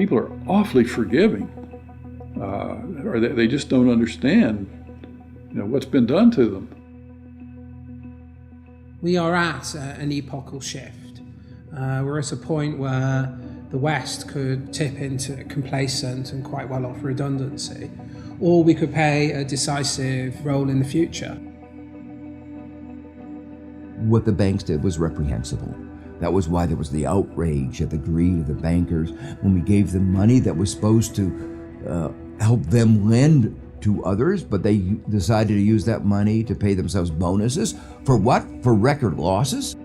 people are awfully forgiving, or they just don't understand, what's been done to them. We are at an epochal shift. We're at a point where the West could tip into complacent and quite well off redundancy, or we could play a decisive role in the future. What the banks did was reprehensible. That was why there was the outrage at the greed of the bankers when we gave them money that was supposed to help them lend to others, but they decided to use that money to pay themselves bonuses. For what? For record losses?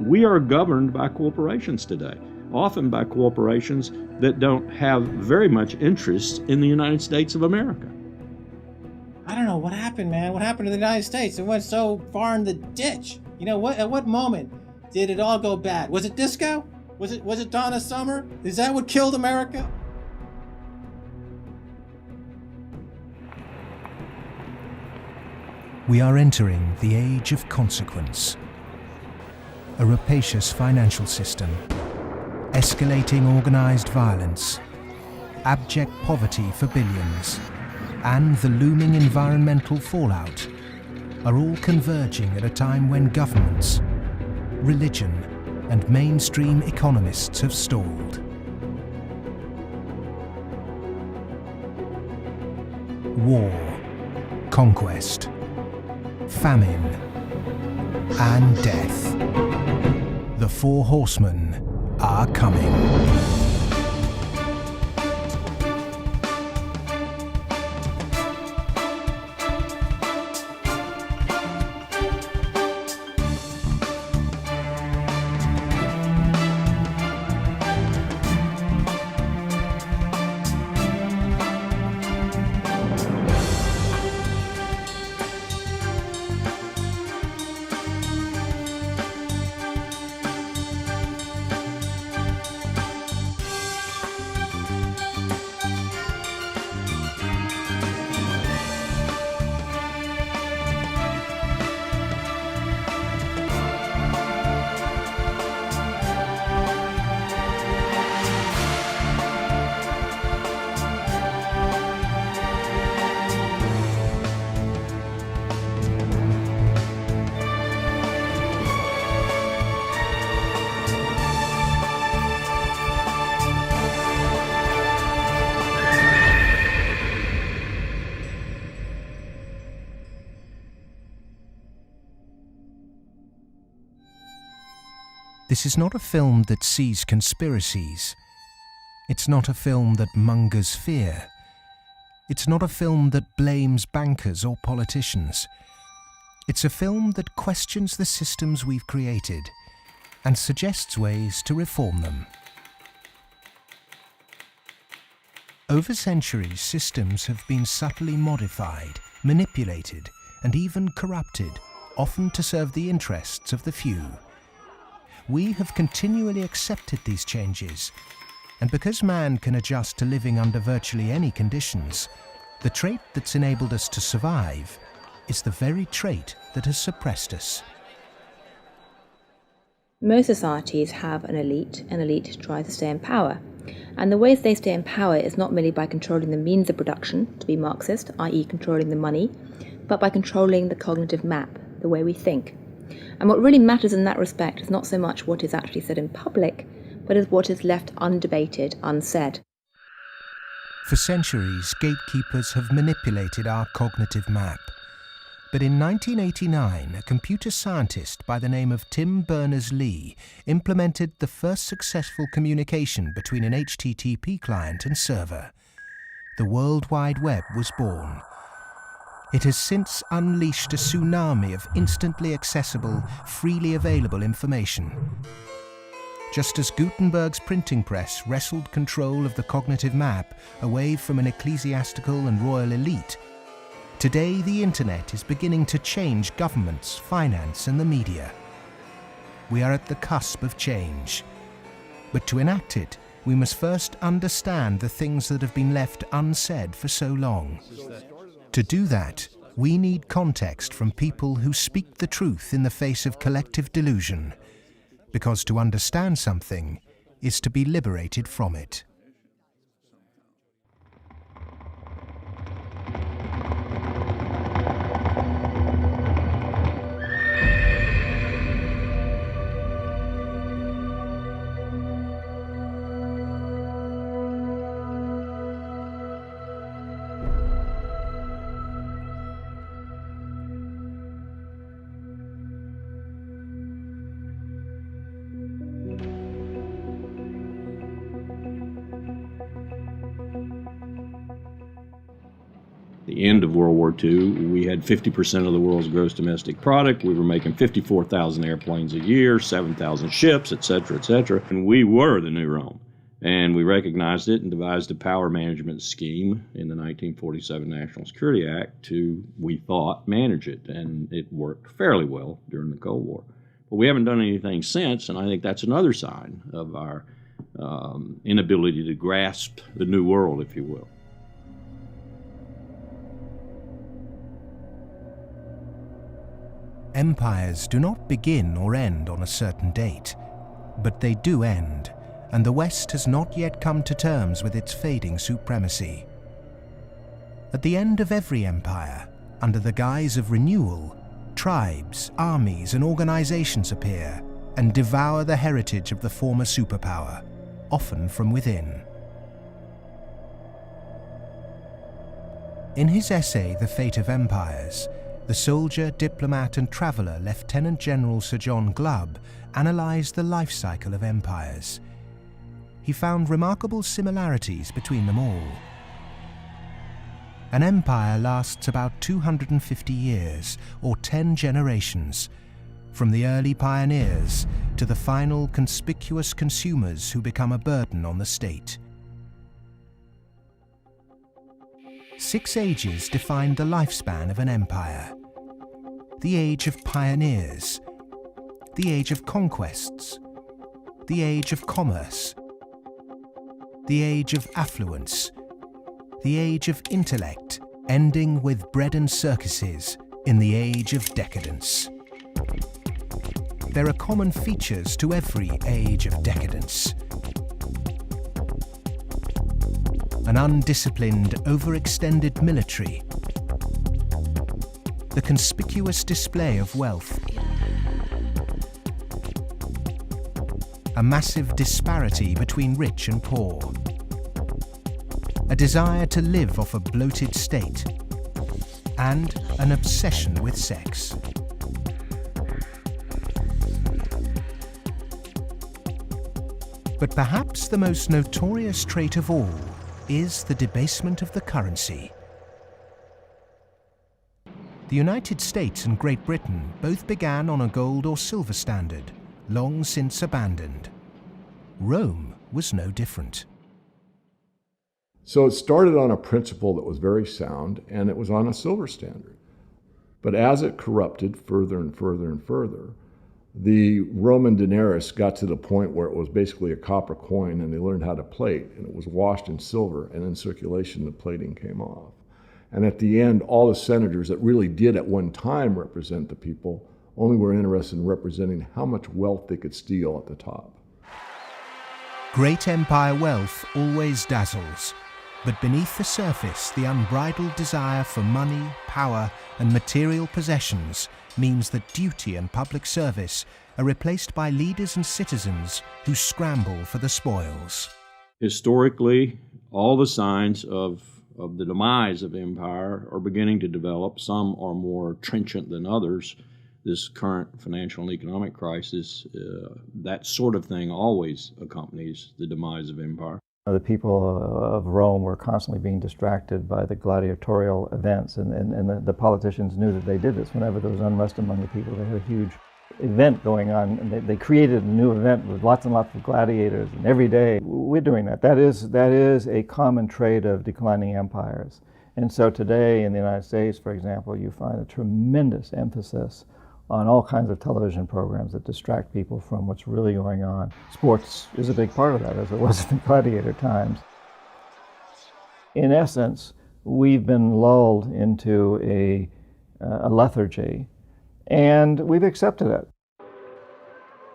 We are governed by corporations today, often by corporations that don't have very much interest in the United States of America. I don't know what happened, man. What happened to the United States? It went so far in the ditch. At what moment did it all go bad? Was it disco? Was it Donna Summer? Is that what killed America? We are entering the age of consequence. A rapacious financial system, escalating organized violence, abject poverty for billions, and the looming environmental fallout are all converging at a time when governments, religion, and mainstream economists have stalled. War, conquest, famine, and death. The four horsemen are coming. This is not a film that sees conspiracies. It's not a film that mongers fear. It's not a film that blames bankers or politicians. It's a film that questions the systems we've created and suggests ways to reform them. Over centuries, systems have been subtly modified, manipulated, and even corrupted, often to serve the interests of the few. We have continually accepted these changes, and because man can adjust to living under virtually any conditions, the trait that's enabled us to survive is the very trait that has suppressed us. Most societies have an elite, and elite tries to stay in power. And the ways they stay in power is not merely by controlling the means of production, to be Marxist, i.e. controlling the money, but by controlling the cognitive map, the way we think. And what really matters in that respect is not so much what is actually said in public, but is what is left undebated, unsaid. For centuries, gatekeepers have manipulated our cognitive map. But in 1989, a computer scientist by the name of Tim Berners-Lee implemented the first successful communication between an HTTP client and server. The World Wide Web was born. It has since unleashed a tsunami of instantly accessible, freely available information. Just as Gutenberg's printing press wrestled control of the cognitive map away from an ecclesiastical and royal elite, today the internet is beginning to change governments, finance, and the media. We are at the cusp of change. But to enact it, we must first understand the things that have been left unsaid for so long. To do that, we need context from people who speak the truth in the face of collective delusion. Because to understand something, is to be liberated from it. The end of World War II, we had 50% of the world's gross domestic product. We were making 54,000 airplanes a year, 7,000 ships, et cetera, and we were the new Rome. And we recognized it and devised a power management scheme in the 1947 National Security Act to, we thought, manage it. And it worked fairly well during the Cold War. But we haven't done anything since, and I think that's another sign of our inability to grasp the new world, if you will. Empires do not begin or end on a certain date, but they do end, and the West has not yet come to terms with its fading supremacy. At the end of every empire, under the guise of renewal, tribes, armies, and organizations appear and devour the heritage of the former superpower, often from within. In his essay, The Fate of Empires, the soldier, diplomat, and traveller Lieutenant General Sir John Glubb analysed the life cycle of empires. He found remarkable similarities between them all. An empire lasts about 250 years, or 10 generations, from the early pioneers to the final conspicuous consumers who become a burden on the state. 6 ages defined the lifespan of an empire. The age of pioneers, the age of conquests, the age of commerce, the age of affluence, the age of intellect, ending with bread and circuses in the age of decadence. There are common features to every age of decadence. An undisciplined, overextended military, the conspicuous display of wealth, a massive disparity between rich and poor, a desire to live off a bloated state, and an obsession with sex. But perhaps the most notorious trait of all is the debasement of the currency. The United States and Great Britain both began on a gold or silver standard, long since abandoned. Rome was no different. So it started on a principle that was very sound, and it was on a silver standard. But as it corrupted further and further and further, the Roman denarius got to the point where it was basically a copper coin, and they learned how to plate, and it was washed in silver, and in circulation the plating came off. And at the end, all the senators that really did at one time represent the people only were interested in representing how much wealth they could steal at the top. Great empire wealth always dazzles, but beneath the surface, the unbridled desire for money, power, and material possessions means that duty and public service are replaced by leaders and citizens who scramble for the spoils. Historically, all the signs of the demise of empire are beginning to develop. Some are more trenchant than others. This current financial and economic crisis, that sort of thing always accompanies the demise of empire. The people of Rome were constantly being distracted by the gladiatorial events, and the politicians knew that they did this. Whenever there was unrest among the people, they had a huge event going on, and they created a new event with lots and lots of gladiators, and every day we're doing that. That is a common trait of declining empires. And so today in the United States, for example, you find a tremendous emphasis on all kinds of television programs that distract people from what's really going on. Sports is a big part of that, as it was in the gladiator times. In essence, we've been lulled into a lethargy, and we've accepted it.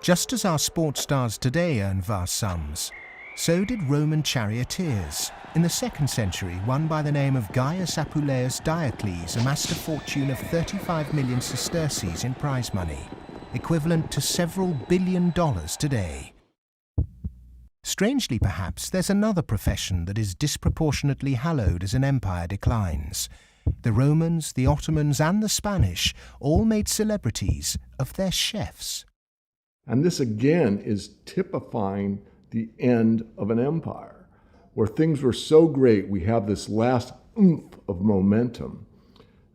Just as our sports stars today earn vast sums, so did Roman charioteers. In the 2nd century, one by the name of Gaius Apuleius Diocles amassed a fortune of 35 million sesterces in prize money, equivalent to several $1 billion today. Strangely perhaps, there's another profession that is disproportionately hallowed as an empire declines. The Romans, the Ottomans and the Spanish all made celebrities of their chefs. And this again is typifying the end of an empire, where things were so great, we have this last oomph of momentum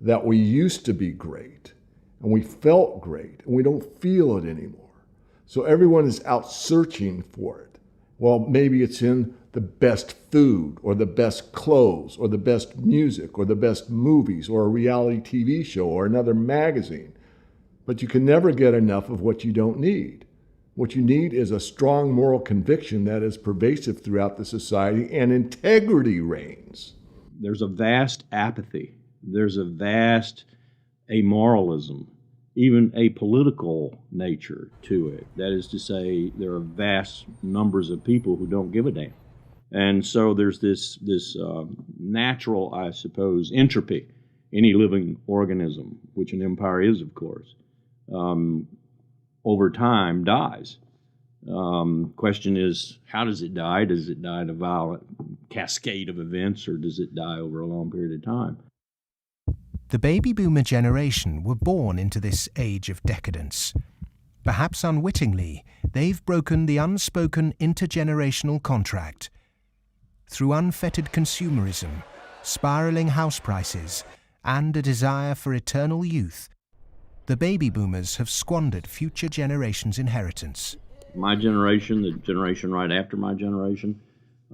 that we used to be great, and we felt great, and we don't feel it anymore. So everyone is out searching for it. Well, maybe it's in the best food, or the best clothes, or the best music, or the best movies, or a reality TV show, or another magazine. But you can never get enough of what you don't need. What you need is a strong moral conviction that is pervasive throughout the society, and integrity reigns. There's a vast apathy. There's a vast amoralism, even a political nature to it. That is to say, there are vast numbers of people who don't give a damn. And so there's this natural, I suppose, entropy, any living organism, which an empire is, of course, over time dies. Question is, how does it die? Does it die in a violent cascade of events, or does it die over a long period of time? The baby boomer generation were born into this age of decadence. Perhaps unwittingly, they've broken the unspoken intergenerational contract. Through unfettered consumerism, spiraling house prices, and a desire for eternal youth, the baby boomers have squandered future generations' inheritance. My generation, the generation right after my generation,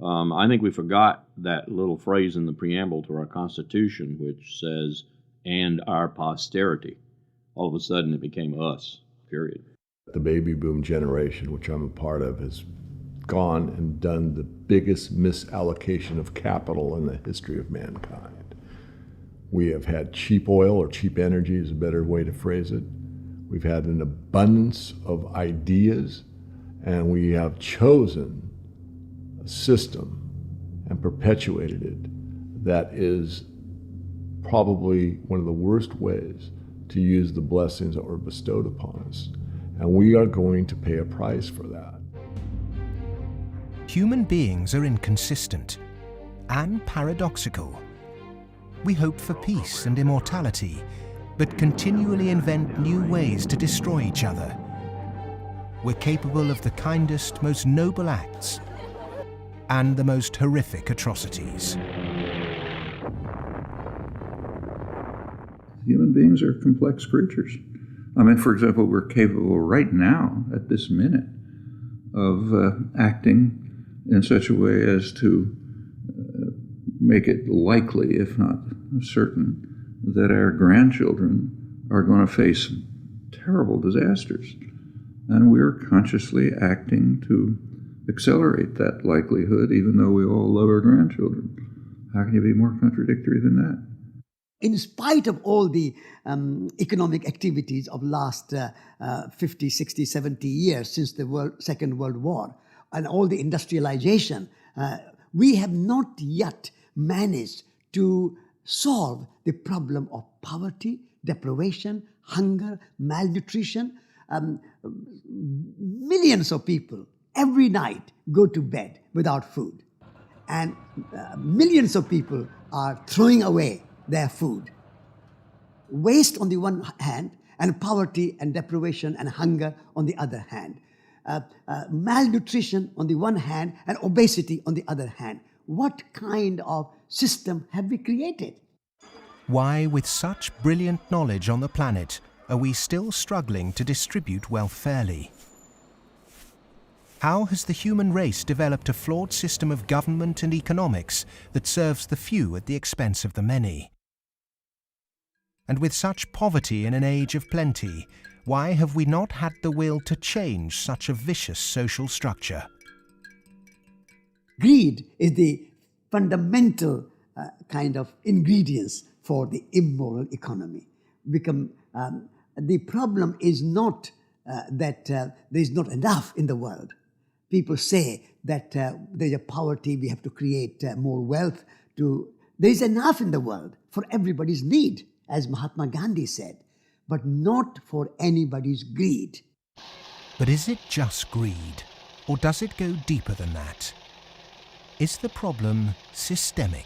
I think we forgot that little phrase in the preamble to our Constitution, which says, and our posterity. All of a sudden it became us, period. The baby boom generation, which I'm a part of, has gone and done the biggest misallocation of capital in the history of mankind. We have had cheap oil, or cheap energy is a better way to phrase it. We've had an abundance of ideas, and we have chosen a system and perpetuated it that is probably one of the worst ways to use the blessings that were bestowed upon us. And we are going to pay a price for that. Human beings are inconsistent and paradoxical. We hope for peace and immortality, but continually invent new ways to destroy each other. We're capable of the kindest, most noble acts and the most horrific atrocities. Human beings are complex creatures. I mean, for example, we're capable right now, at this minute, of acting in such a way as to make it likely, if not certain, that our grandchildren are going to face terrible disasters. And we're consciously acting to accelerate that likelihood, even though we all love our grandchildren. How can you be more contradictory than that? In spite of all the economic activities of last 50, 60, 70 years since the Second World War, and all the industrialization, we have not yet managed to solve the problem of poverty, deprivation, hunger, malnutrition. Millions of people every night go to bed without food. And millions of people are throwing away their food. Waste on the one hand, and poverty and deprivation and hunger on the other hand. Malnutrition on the one hand, and obesity on the other hand. What kind of system have we created? Why, with such brilliant knowledge on the planet, are we still struggling to distribute wealth fairly? How has the human race developed a flawed system of government and economics that serves the few at the expense of the many? And with such poverty in an age of plenty, why have we not had the will to change such a vicious social structure? Greed is the fundamental kind of ingredients for the immoral economy. The problem is not that there's not enough in the world. People say that there's a poverty, we have to create more wealth. There's enough in the world for everybody's need, as Mahatma Gandhi said, but not for anybody's greed. But is it just greed, or does it go deeper than that? Is the problem systemic?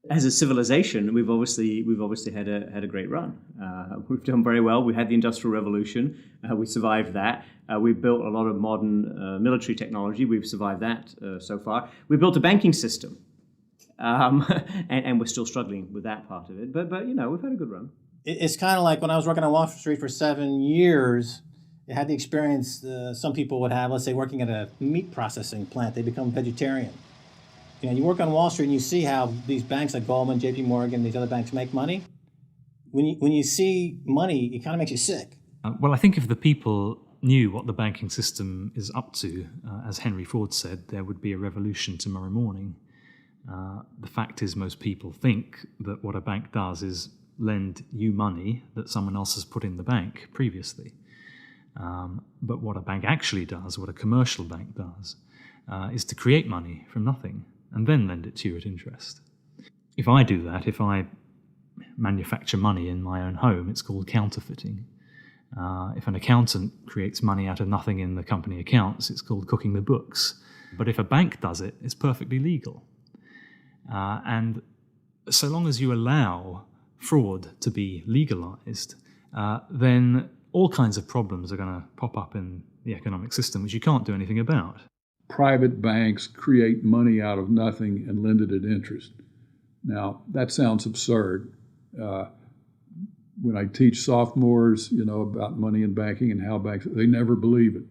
As a civilization, we've obviously had a great run. We've done very well. We had the Industrial Revolution. We survived that. We've built a lot of modern military technology. We've survived that so far. We built a banking system, and we're still struggling with that part of it. But we've had a good run. It's kind of like when I was working on Wall Street for 7 years. I had the experience some people would have. Let's say working at a meat processing plant, they become vegetarian. You work on Wall Street and you see how these banks like Goldman, J.P. Morgan, these other banks make money. When you see money, it kind of makes you sick. Well, I think if the people knew what the banking system is up to, as Henry Ford said, there would be a revolution tomorrow morning. The fact is, most people think that what a bank does is lend you money that someone else has put in the bank previously. But what a bank actually does, what a commercial bank does, is to create money from nothing and then lend it to you at interest. If I do that, if I manufacture money in my own home, it's called counterfeiting. If an accountant creates money out of nothing in the company accounts, it's called cooking the books. But if a bank does it, it's perfectly legal. And so long as you allow fraud to be legalized, then all kinds of problems are going to pop up in the economic system, which you can't do anything about. Private banks create money out of nothing and lend it at interest. Now, that sounds absurd. When I teach sophomores, about money in banking and how banks, they never believe it.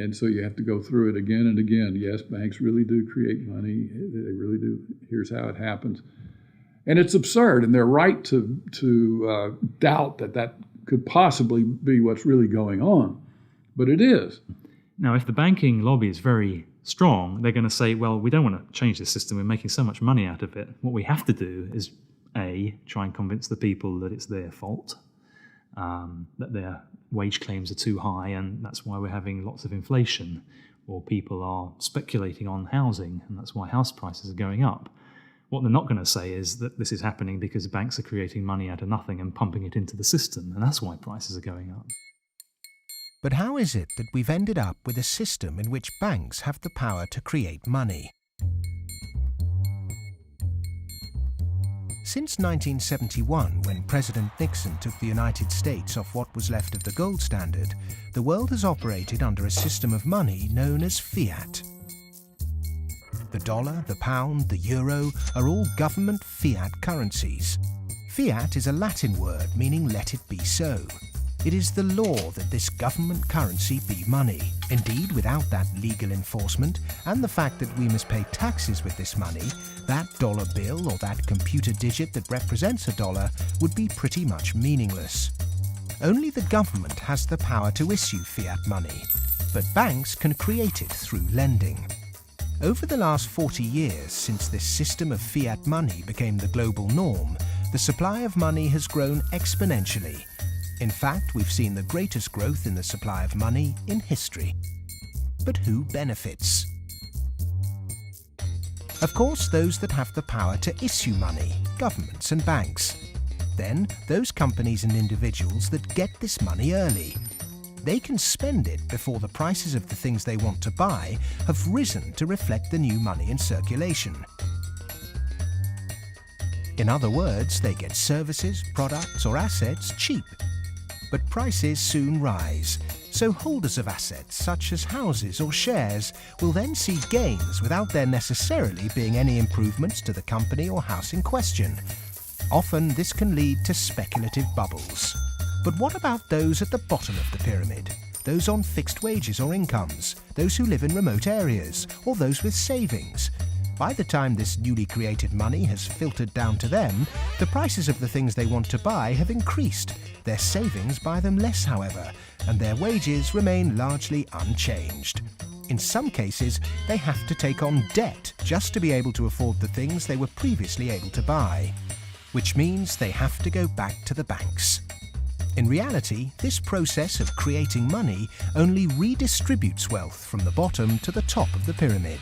And so you have to go through it again and again. Yes, banks really do create money. They really do. Here's how it happens. And it's absurd, and they're right to doubt that could possibly be what's really going on. But it is. Now, if the banking lobby is very strong, they're going to say, well, we don't want to change this system. We're making so much money out of it. What we have to do is, A, try and convince the people that it's their fault, that their wage claims are too high, and that's why we're having lots of inflation, or people are speculating on housing, and that's why house prices are going up. What they're not going to say is that this is happening because banks are creating money out of nothing and pumping it into the system, and that's why prices are going up. But how is it that we've ended up with a system in which banks have the power to create money? Since 1971, when President Nixon took the United States off what was left of the gold standard, the world has operated under a system of money known as fiat. The dollar, the pound, the euro are all government fiat currencies. Fiat is a Latin word meaning let it be so. It is the law that this government currency be money. Indeed, without that legal enforcement and the fact that we must pay taxes with this money, that dollar bill or that computer digit that represents a dollar would be pretty much meaningless. Only the government has the power to issue fiat money, but banks can create it through lending. Over the last 40 years, since this system of fiat money became the global norm, the supply of money has grown exponentially. In fact, we've seen the greatest growth in the supply of money in history. But who benefits? Of course, those that have the power to issue money, governments and banks. Then, those companies and individuals that get this money early. They can spend it before the prices of the things they want to buy have risen to reflect the new money in circulation. In other words, they get services, products or assets cheap. But prices soon rise, So holders of assets such as houses or shares will then see gains without there necessarily being any improvements to the company or house in question. Often this can lead to speculative bubbles. But what about those at the bottom of the pyramid? Those on fixed wages or incomes, those who live in remote areas, or those with savings? By the time this newly created money has filtered down to them, the prices of the things they want to buy have increased. Their savings buy them less, however, and their wages remain largely unchanged. In some cases, they have to take on debt just to be able to afford the things they were previously able to buy, which means they have to go back to the banks. In reality, this process of creating money only redistributes wealth from the bottom to the top of the pyramid,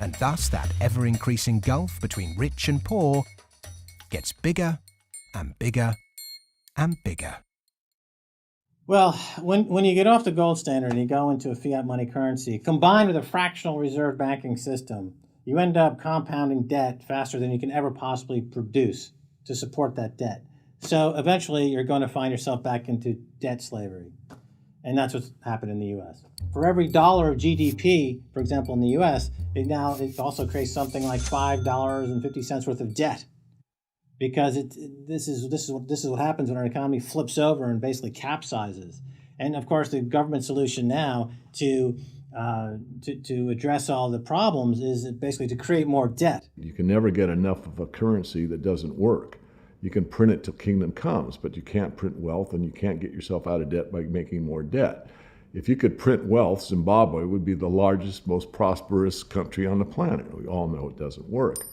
and thus that ever-increasing gulf between rich and poor gets bigger and bigger and bigger. Well, when you get off the gold standard and you go into a fiat money currency, combined with a fractional reserve banking system, you end up compounding debt faster than you can ever possibly produce to support that debt. So eventually you're going to find yourself back into debt slavery. And that's what's happened in the U.S. For every dollar of GDP, for example, in the U.S., it also creates something like $5.50 worth of debt. Because this is what happens when our economy flips over and basically capsizes. And of course, the government solution now to address all the problems is basically to create more debt. You can never get enough of a currency that doesn't work. You can print it till kingdom comes, but you can't print wealth, and you can't get yourself out of debt by making more debt. If you could print wealth, Zimbabwe would be the largest, most prosperous country on the planet. We all know it doesn't work.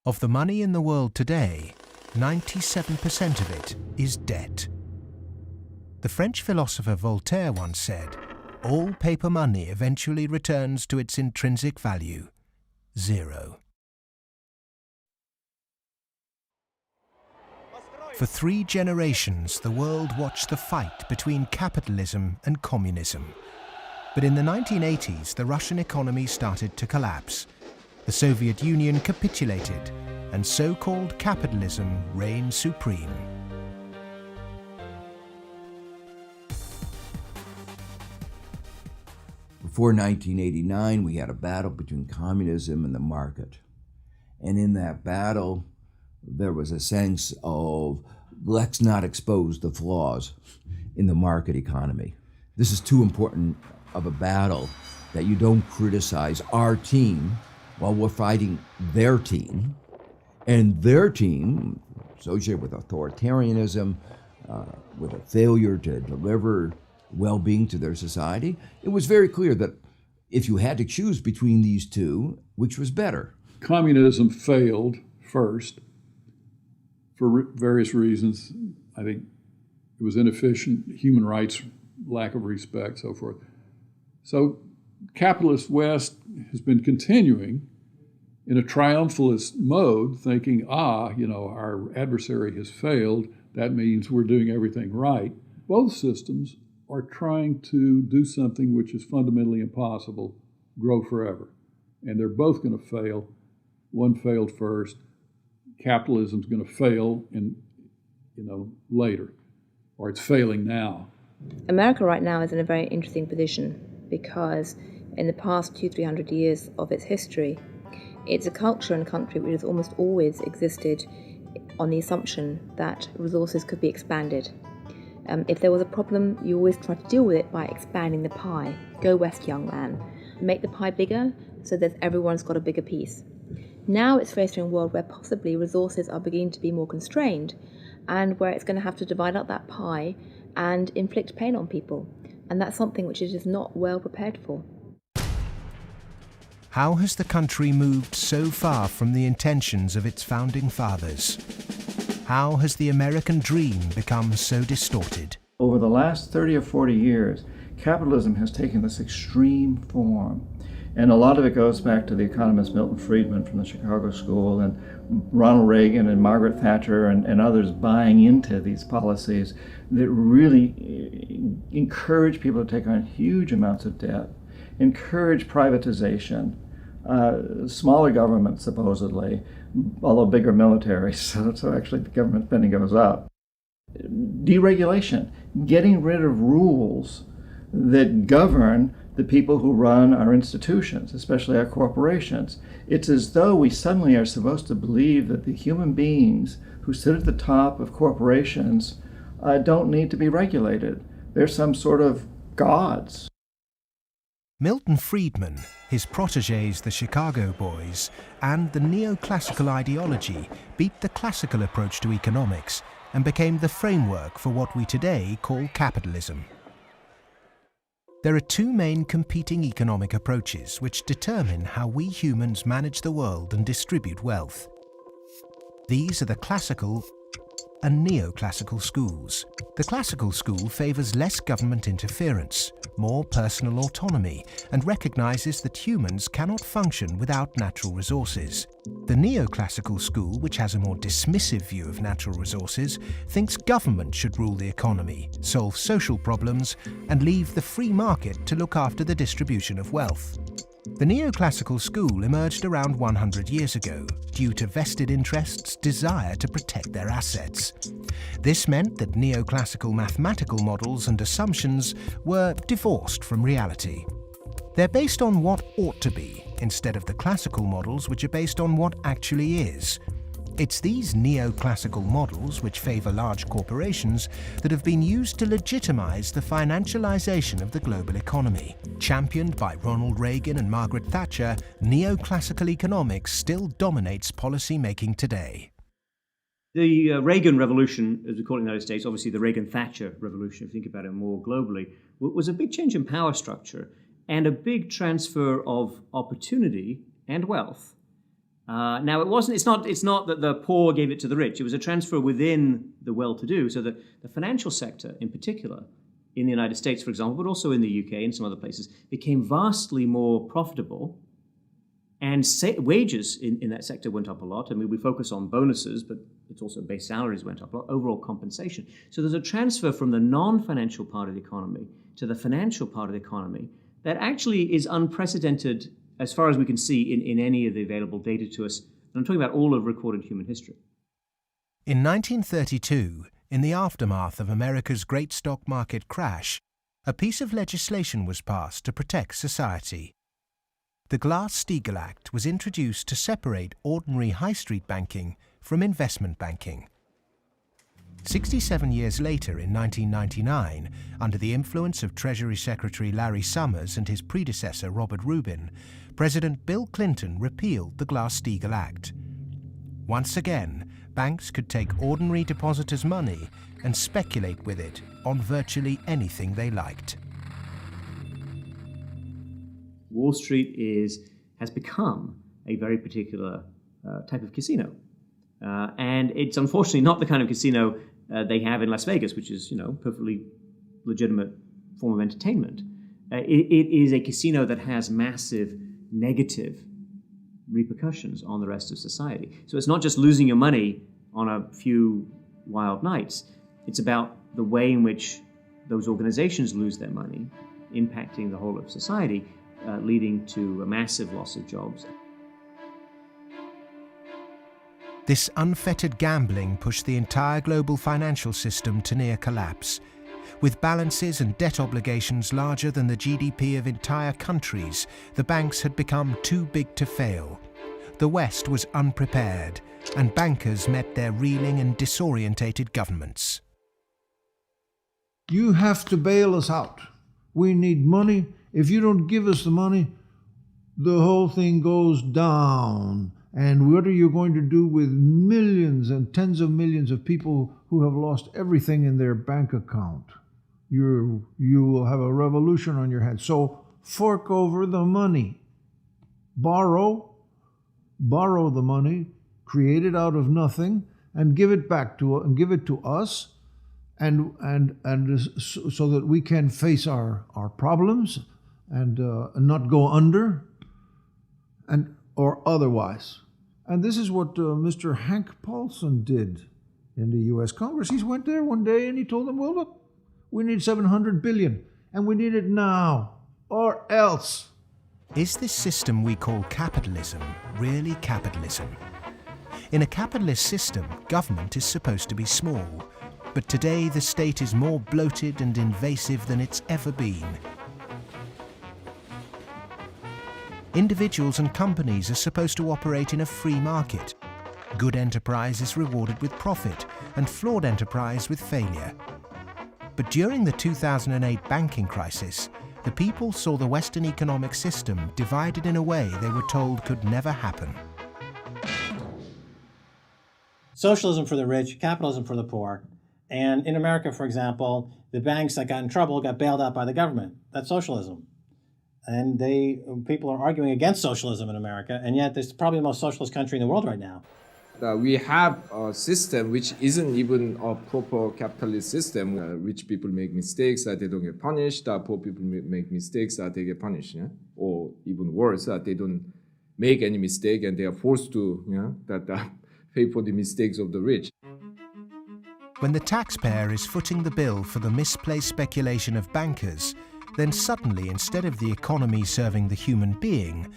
Of the money in the world today, 97% of it is debt. The French philosopher Voltaire once said, "All paper money eventually returns to its intrinsic value, zero." For 3 generations, the world watched the fight between capitalism and communism. But in the 1980s, the Russian economy started to collapse. The Soviet Union capitulated, and so-called capitalism reigned supreme. Before 1989, we had a battle between communism and the market. And in that battle, there was a sense of, let's not expose the flaws in the market economy. This is too important of a battle that you don't criticize our team while we're fighting their team. And their team, associated with authoritarianism, with a failure to deliver well-being to their society, it was very clear that if you had to choose between these two, which was better? Communism failed first for various reasons. I think it was inefficient, human rights, lack of respect, so forth. So capitalist West has been continuing in a triumphalist mode, thinking, our adversary has failed. That means we're doing everything right. Both systems are trying to do something which is fundamentally impossible, grow forever. And they're both going to fail. One failed first. Capitalism's going to fail later, or it's failing now. America right now is in a very interesting position because in the past 200-300 years of its history, it's a culture and country which has almost always existed on the assumption that resources could be expanded. If there was a problem, you always try to deal with it by expanding the pie. Go west, young man. Make the pie bigger so that everyone's got a bigger piece. Now it's facing a world where possibly resources are beginning to be more constrained and where it's going to have to divide up that pie and inflict pain on people. And that's something which it is not well prepared for. How has the country moved so far from the intentions of its founding fathers? How has the American dream become so distorted? Over the last 30 or 40 years, capitalism has taken this extreme form. And a lot of it goes back to the economist Milton Friedman from the Chicago School and Ronald Reagan and Margaret Thatcher and others buying into these policies that really encourage people to take on huge amounts of debt, encourage privatization, smaller government supposedly, although bigger military, so actually the government spending goes up. Deregulation, getting rid of rules that govern the people who run our institutions, especially our corporations. It's as though we suddenly are supposed to believe that the human beings who sit at the top of corporations don't need to be regulated. They're some sort of gods. Milton Friedman, his protégés the Chicago Boys, and the neoclassical ideology beat the classical approach to economics and became the framework for what we today call capitalism. There are two main competing economic approaches which determine how we humans manage the world and distribute wealth. These are the classical and neoclassical schools. The classical school favours less government interference, more personal autonomy, and recognises that humans cannot function without natural resources. The neoclassical school, which has a more dismissive view of natural resources, thinks government should rule the economy, solve social problems, and leave the free market to look after the distribution of wealth. The neoclassical school emerged around 100 years ago due to vested interests' desire to protect their assets. This meant that neoclassical mathematical models and assumptions were divorced from reality. They're based on what ought to be, instead of the classical models which are based on what actually is. It's these neoclassical models, which favour large corporations, that have been used to legitimise the financialisation of the global economy. Championed by Ronald Reagan and Margaret Thatcher, neoclassical economics still dominates policy-making today. The Reagan Revolution, as we call it in the United States, obviously the Reagan-Thatcher Revolution, if you think about it more globally, was a big change in power structure and a big transfer of opportunity and wealth. Now, it's not that the poor gave it to the rich. It was a transfer within the well-to-do, so that the financial sector in particular, in the United States, for example, but also in the UK and some other places, became vastly more profitable, and wages in that sector went up a lot. I mean, we focus on bonuses, but it's also base salaries went up a lot, overall compensation. So there's a transfer from the non-financial part of the economy to the financial part of the economy that actually is unprecedented as far as we can see in any of the available data to us. And I'm talking about all of recorded human history. In 1932, in the aftermath of America's great stock market crash, a piece of legislation was passed to protect society. The Glass-Steagall Act was introduced to separate ordinary high street banking from investment banking. 67 years later, in 1999, under the influence of Treasury Secretary Larry Summers and his predecessor Robert Rubin, President Bill Clinton repealed the Glass-Steagall Act. Once again, banks could take ordinary depositors' money and speculate with it on virtually anything they liked. Wall Street has become a very particular type of casino. And it's unfortunately not the kind of casino they have in Las Vegas, which is, perfectly legitimate form of entertainment. It is a casino that has massive negative repercussions on the rest of society. So it's not just losing your money on a few wild nights. It's about the way in which those organizations lose their money, impacting the whole of society, leading to a massive loss of jobs. This unfettered gambling pushed the entire global financial system to near collapse. With balances and debt obligations larger than the GDP of entire countries, the banks had become too big to fail. The West was unprepared, and bankers met their reeling and disorientated governments. You have to bail us out. We need money. If you don't give us the money, the whole thing goes down. And what are you going to do with millions and tens of millions of people who have lost everything in their bank account? You will have a revolution on your hands. So fork over the money. Borrow the money, create it out of nothing, and give it back to us, and so that we can face our problems and not go under, or otherwise. And this is what Mr. Hank Paulson did in the U.S. Congress. He went there one day and he told them, well, look, we need $700 billion, and we need it now, or else. Is this system we call capitalism really capitalism? In a capitalist system, government is supposed to be small. But today the state is more bloated and invasive than it's ever been. Individuals and companies are supposed to operate in a free market. Good enterprise is rewarded with profit, and flawed enterprise with failure. But during the 2008 banking crisis, the people saw the Western economic system divided in a way they were told could never happen. Socialism for the rich, capitalism for the poor. And in America, for example, the banks that got in trouble got bailed out by the government. That's socialism. And people are arguing against socialism in America, and yet it's probably the most socialist country in the world right now. We have a system which isn't even a proper capitalist system. Rich people make mistakes, they don't get punished. Poor people make mistakes, they get punished. Yeah? Or even worse, they don't make any mistake and they are forced to pay for the mistakes of the rich. When the taxpayer is footing the bill for the misplaced speculation of bankers, then suddenly, instead of the economy serving the human being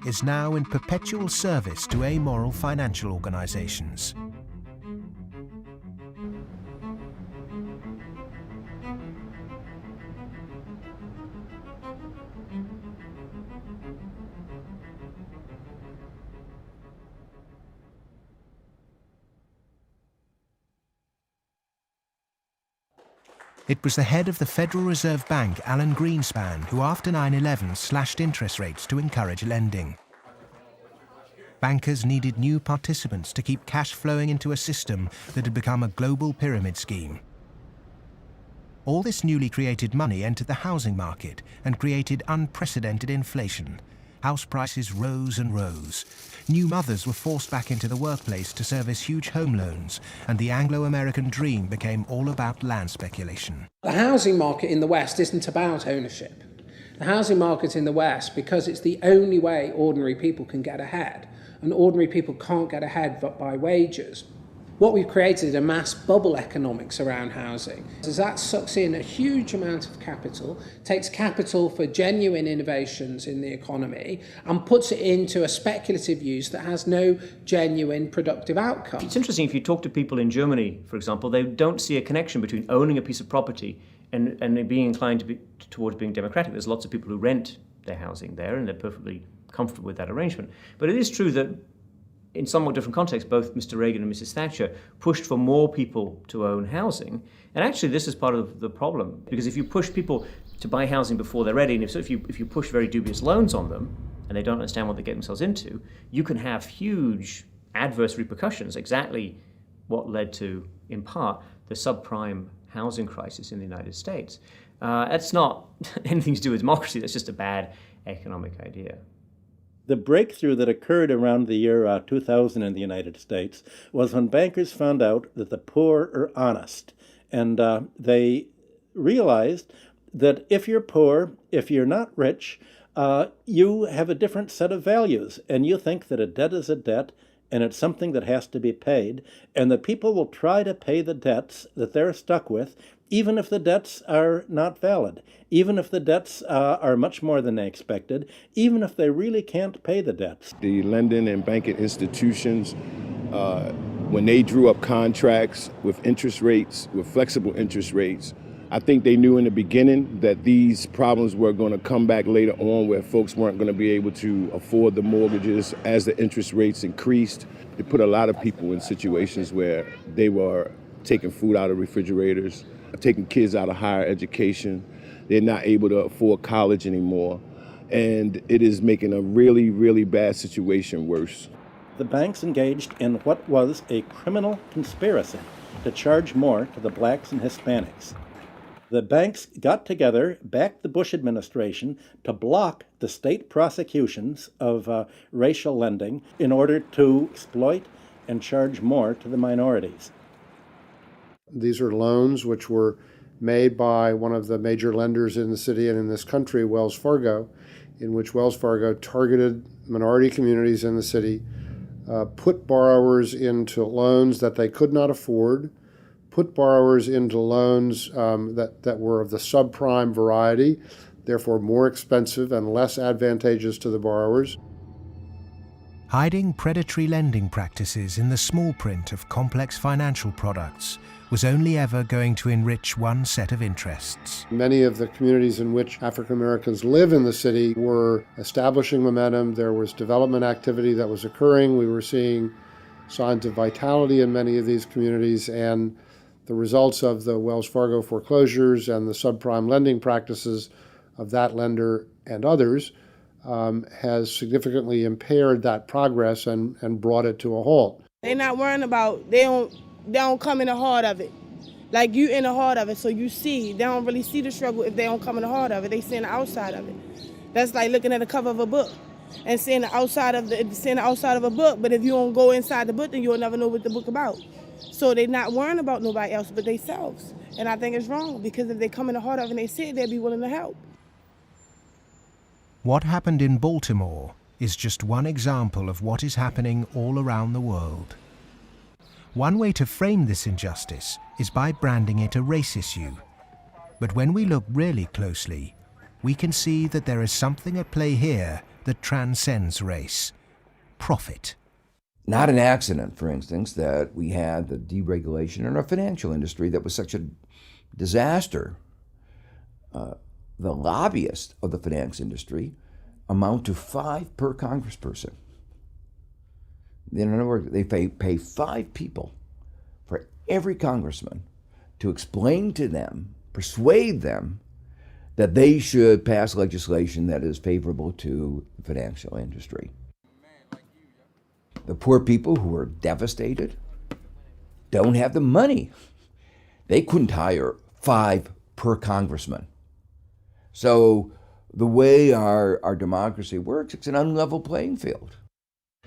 is now in perpetual service to amoral financial organizations. It was the head of the Federal Reserve Bank, Alan Greenspan, who after 9/11 slashed interest rates to encourage lending. Bankers needed new participants to keep cash flowing into a system that had become a global pyramid scheme. All this newly created money entered the housing market and created unprecedented inflation. House prices rose and rose. New mothers were forced back into the workplace to service huge home loans, and the Anglo-American dream became all about land speculation. The housing market in the West isn't about ownership. The housing market in the West, because it's the only way ordinary people can get ahead, and ordinary people can't get ahead but by wages. What we've created is a mass bubble economics around housing. As that sucks in a huge amount of capital, takes capital for genuine innovations in the economy, and puts it into a speculative use that has no genuine productive outcome. It's interesting, if you talk to people in Germany, for example, they don't see a connection between owning a piece of property and being inclined towards being democratic. There's lots of people who rent their housing there, and they're perfectly comfortable with that arrangement. But it is true that in somewhat different contexts, both Mr. Reagan and Mrs. Thatcher pushed for more people to own housing. And actually, this is part of the problem, because if you push people to buy housing before they're ready, and if you push very dubious loans on them, and they don't understand what they get themselves into, you can have huge adverse repercussions, exactly what led to, in part, the subprime housing crisis in the United States. That's not anything to do with democracy, that's just a bad economic idea. The breakthrough that occurred around the year 2000 in the United States was when bankers found out that the poor are honest. And they realized that if you're poor, if you're not rich, you have a different set of values. And you think that a debt is a debt, and it's something that has to be paid. And that people will try to pay the debts that they're stuck with, even if the debts are not valid, even if the debts are much more than they expected, even if they really can't pay the debts. The lending and banking institutions, when they drew up contracts with interest rates, with flexible interest rates, I think they knew in the beginning that these problems were going to come back later on, where folks weren't going to be able to afford the mortgages as the interest rates increased. It put a lot of people in situations where they were taking food out of refrigerators, taking kids out of higher education. They're not able to afford college anymore. And it is making a really, really bad situation worse. The banks engaged in what was a criminal conspiracy to charge more to the blacks and Hispanics. The banks got together, backed the Bush administration to block the state prosecutions of racial lending in order to exploit and charge more to the minorities. These are loans which were made by one of the major lenders in the city and in this country, Wells Fargo, in which Wells Fargo targeted minority communities in the city, put borrowers into loans that they could not afford, put borrowers into loans that were of the subprime variety, therefore more expensive and less advantageous to the borrowers. Hiding predatory lending practices in the small print of complex financial products was only ever going to enrich one set of interests. Many of the communities in which African Americans live in the city were establishing momentum. There was development activity that was occurring. We were seeing signs of vitality in many of these communities, and the results of the Wells Fargo foreclosures and the subprime lending practices of that lender and others has significantly impaired that progress and brought it to a halt. They're not worrying about, they don't come in the heart of it. Like, you in the heart of it, so you see. They don't really see the struggle if they don't come in the heart of it. They see the outside of it. That's like looking at the cover of a book and seeing the outside of a book, but if you don't go inside the book, then you'll never know what the book about. So they're not worrying about nobody else but themselves. And I think it's wrong, because if they come in the heart of it and they see it, they'll be willing to help. What happened in Baltimore is just one example of what is happening all around the world. One way to frame this injustice is by branding it a race issue. But when we look really closely, we can see that there is something at play here that transcends race: profit. Not an accident, for instance, that we had the deregulation in our financial industry that was such a disaster. The lobbyists of the finance industry amount to 5 per congressperson. In other words, they pay 5 people for every congressman to explain to them, persuade them, that they should pass legislation that is favorable to the financial industry. The poor people who are devastated don't have the money. They couldn't hire 5 per congressman. So the way our democracy works, it's an unlevel playing field.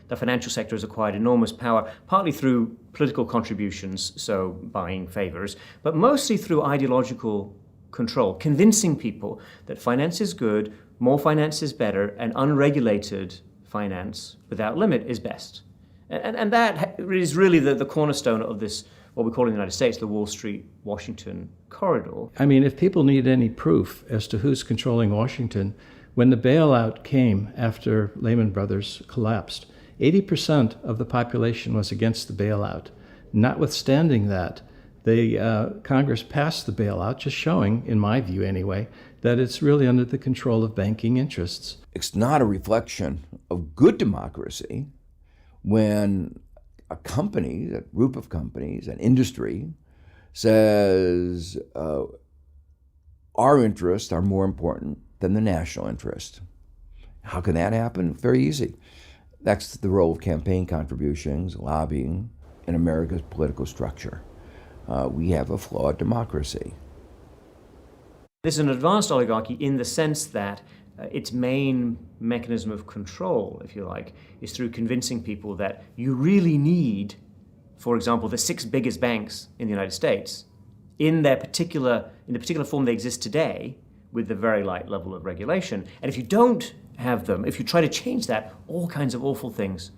The financial sector has acquired enormous power, partly through political contributions, so buying favors, but mostly through ideological control, convincing people that finance is good, more finance is better, and unregulated finance without limit is best. And that is really the cornerstone of this, what we call in the United States, the Wall Street-Washington corridor. I mean, if people need any proof as to who's controlling Washington, when the bailout came after Lehman Brothers collapsed, 80% of the population was against the bailout. Notwithstanding that, Congress passed the bailout, just showing, in my view anyway, that it's really under the control of banking interests. It's not a reflection of good democracy when a company, a group of companies, an industry, says our interests are more important than the national interest. How can that happen? Very easy. That's the role of campaign contributions, lobbying, in America's political structure. We have a flawed democracy. This is an advanced oligarchy in the sense that its main mechanism of control, if you like, is through convincing people that you really need, for example, the 6 biggest banks in the United States in the particular form they exist today, with the very light level of regulation. And if you don't have them, if you try to change that, all kinds of awful things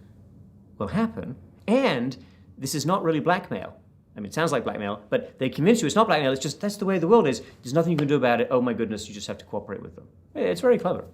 will happen. And this is not really blackmail. I mean, it sounds like blackmail, but they convince you it's not blackmail, it's just that's the way the world is. There's nothing you can do about it. Oh my goodness, you just have to cooperate with them. It's very clever.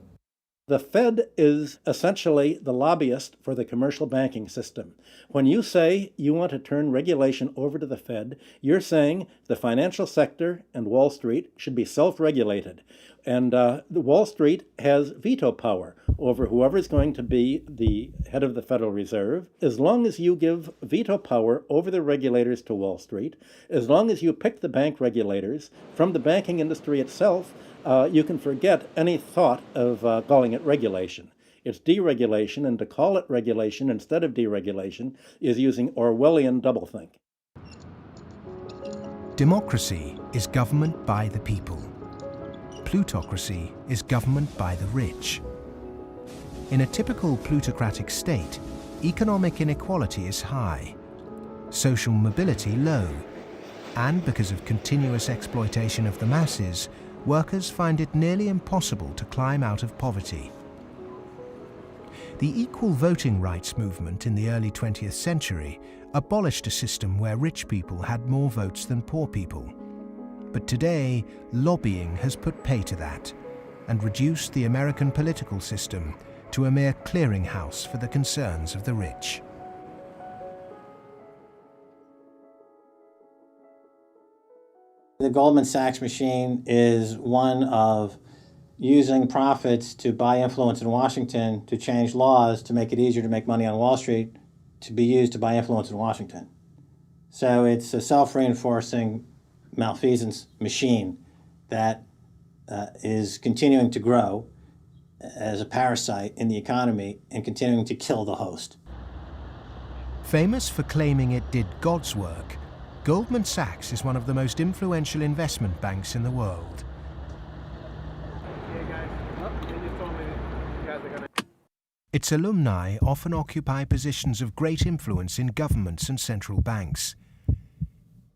The Fed is essentially the lobbyist for the commercial banking system. When you say you want to turn regulation over to the Fed, you're saying the financial sector and Wall Street should be self-regulated. And the Wall Street has veto power over whoever's going to be the head of the Federal Reserve. As long as you give veto power over the regulators to Wall Street, as long as you pick the bank regulators from the banking industry itself, you can forget any thought of calling it regulation. It's deregulation, and to call it regulation instead of deregulation is using Orwellian doublethink. Democracy is government by the people. Plutocracy is government by the rich. In a typical plutocratic state, economic inequality is high, social mobility low, and because of continuous exploitation of the masses, workers find it nearly impossible to climb out of poverty. The equal voting rights movement in the early 20th century abolished a system where rich people had more votes than poor people. But today, lobbying has put pay to that and reduced the American political system to a mere clearinghouse for the concerns of the rich. The Goldman Sachs machine is one of using profits to buy influence in Washington, to change laws, to make it easier to make money on Wall Street, to be used to buy influence in Washington. So it's a self-reinforcing malfeasance machine that is continuing to grow as a parasite in the economy and continuing to kill the host. Famous for claiming it did God's work, Goldman Sachs is one of the most influential investment banks in the world. Its alumni often occupy positions of great influence in governments and central banks.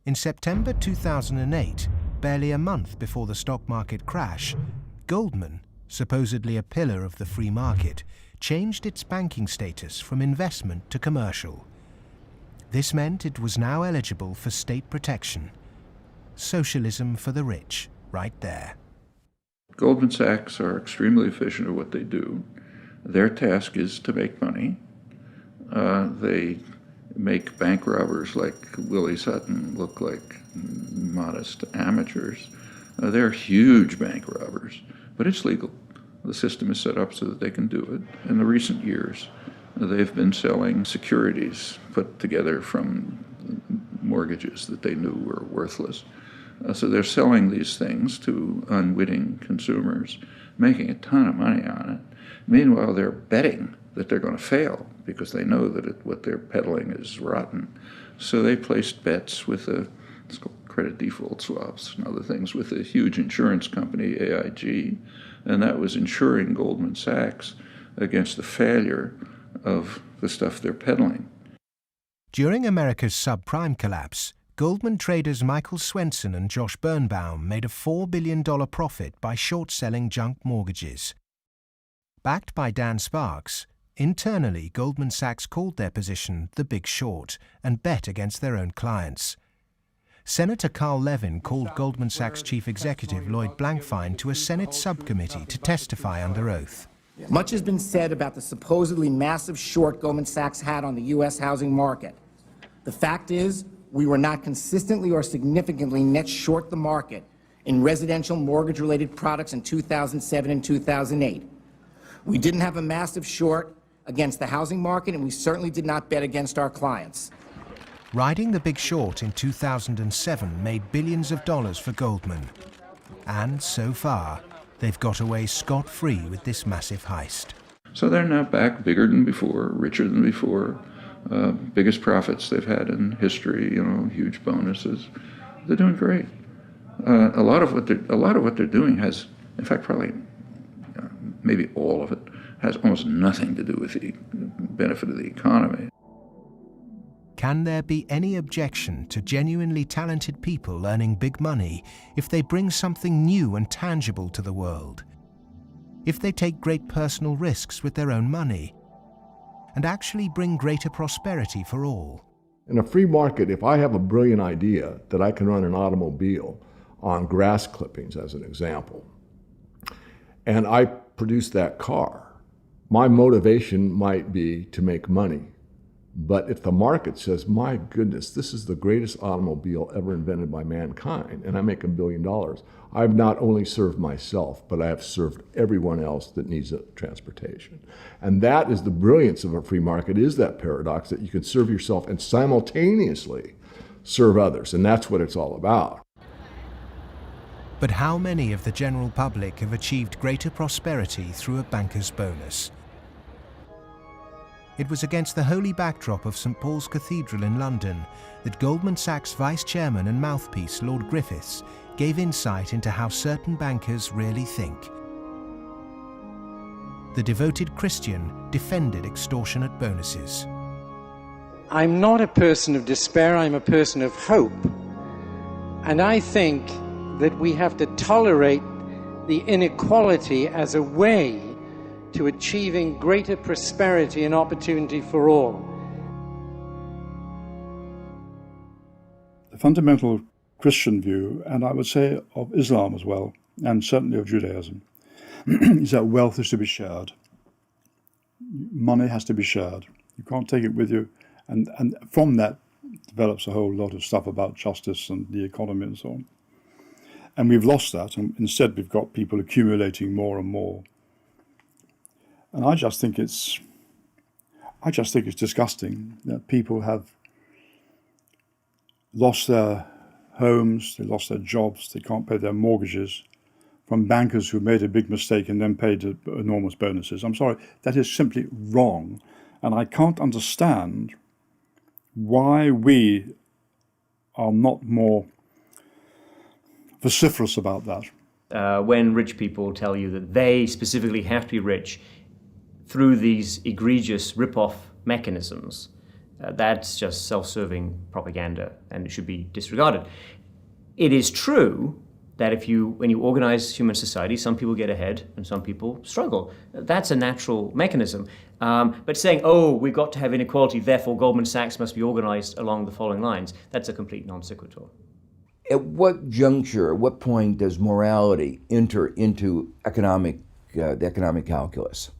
In September 2008, barely a month before the stock market crash, Goldman, supposedly a pillar of the free market, changed its banking status from investment to commercial. This meant it was now eligible for state protection. Socialism for the rich, right there. Goldman Sachs are extremely efficient at what they do. Their task is to make money. They make bank robbers like Willie Sutton look like modest amateurs. They're huge bank robbers, but it's legal. The system is set up so that they can do it. In the recent years, they've been selling securities put together from mortgages that they knew were worthless. So they're selling these things to unwitting consumers, making a ton of money on it. Meanwhile, they're betting that they're going to fail because they know that what they're peddling is rotten. So they placed bets with it's called credit default swaps and other things with a huge insurance company, AIG, and that was insuring Goldman Sachs against the failure of the stuff they're peddling. During America's subprime collapse, Goldman traders Michael Swenson and Josh Birnbaum made a $4 billion profit by short-selling junk mortgages. Backed by Dan Sparks, internally Goldman Sachs called their position the Big Short and bet against their own clients. Senator Carl Levin called Goldman Sachs chief executive Lloyd Blankfein to a Senate subcommittee to testify under oath. Much has been said about the supposedly massive short Goldman Sachs had on the U.S. housing market. The fact is, we were not consistently or significantly net short the market in residential mortgage-related products in 2007 and 2008. We didn't have a massive short against the housing market, and we certainly did not bet against our clients. Riding the Big Short in 2007 made billions of dollars for Goldman. And so far, they've got away scot-free with this massive heist. So they're now back bigger than before, richer than before, biggest profits they've had in history, huge bonuses. They're doing great. A lot of what they're doing has, in fact, probably maybe all of it, has almost nothing to do with the benefit of the economy. Can there be any objection to genuinely talented people earning big money if they bring something new and tangible to the world? If they take great personal risks with their own money and actually bring greater prosperity for all? In a free market, if I have a brilliant idea that I can run an automobile on grass clippings, as an example, and I produce that car, my motivation might be to make money. But if the market says, my goodness, this is the greatest automobile ever invented by mankind, and I make $1 billion, I've not only served myself, but I have served everyone else that needs transportation. And that is the brilliance of a free market, is that paradox that you can serve yourself and simultaneously serve others. And that's what it's all about. But how many of the general public have achieved greater prosperity through a banker's bonus? It was against the holy backdrop of St. Paul's Cathedral in London that Goldman Sachs vice chairman and mouthpiece Lord Griffiths gave insight into how certain bankers really think. The devoted Christian defended extortionate bonuses. I'm not a person of despair, I'm a person of hope. And I think that we have to tolerate the inequality as a way to achieving greater prosperity and opportunity for all. The fundamental Christian view, and I would say of Islam as well, and certainly of Judaism, is that wealth is to be shared. money has to be shared. You can't take it with you. And from that develops a whole lot of stuff about justice and the economy and so on. And we've lost that, and instead we've got people accumulating more and more. And I just think it's disgusting that people have lost their homes, they lost their jobs, they can't pay their mortgages from bankers who made a big mistake and then paid enormous bonuses. I'm sorry, that is simply wrong. And I can't understand why we are not more vociferous about that. When rich people tell you that they specifically have to be rich through these egregious rip-off mechanisms, that's just self-serving propaganda and it should be disregarded. It is true that when you organize human society, some people get ahead and some people struggle. That's a natural mechanism. But saying, we've got to have inequality, therefore Goldman Sachs must be organized along the following lines, that's a complete non sequitur. At what juncture, at what point does morality enter into the economic calculus?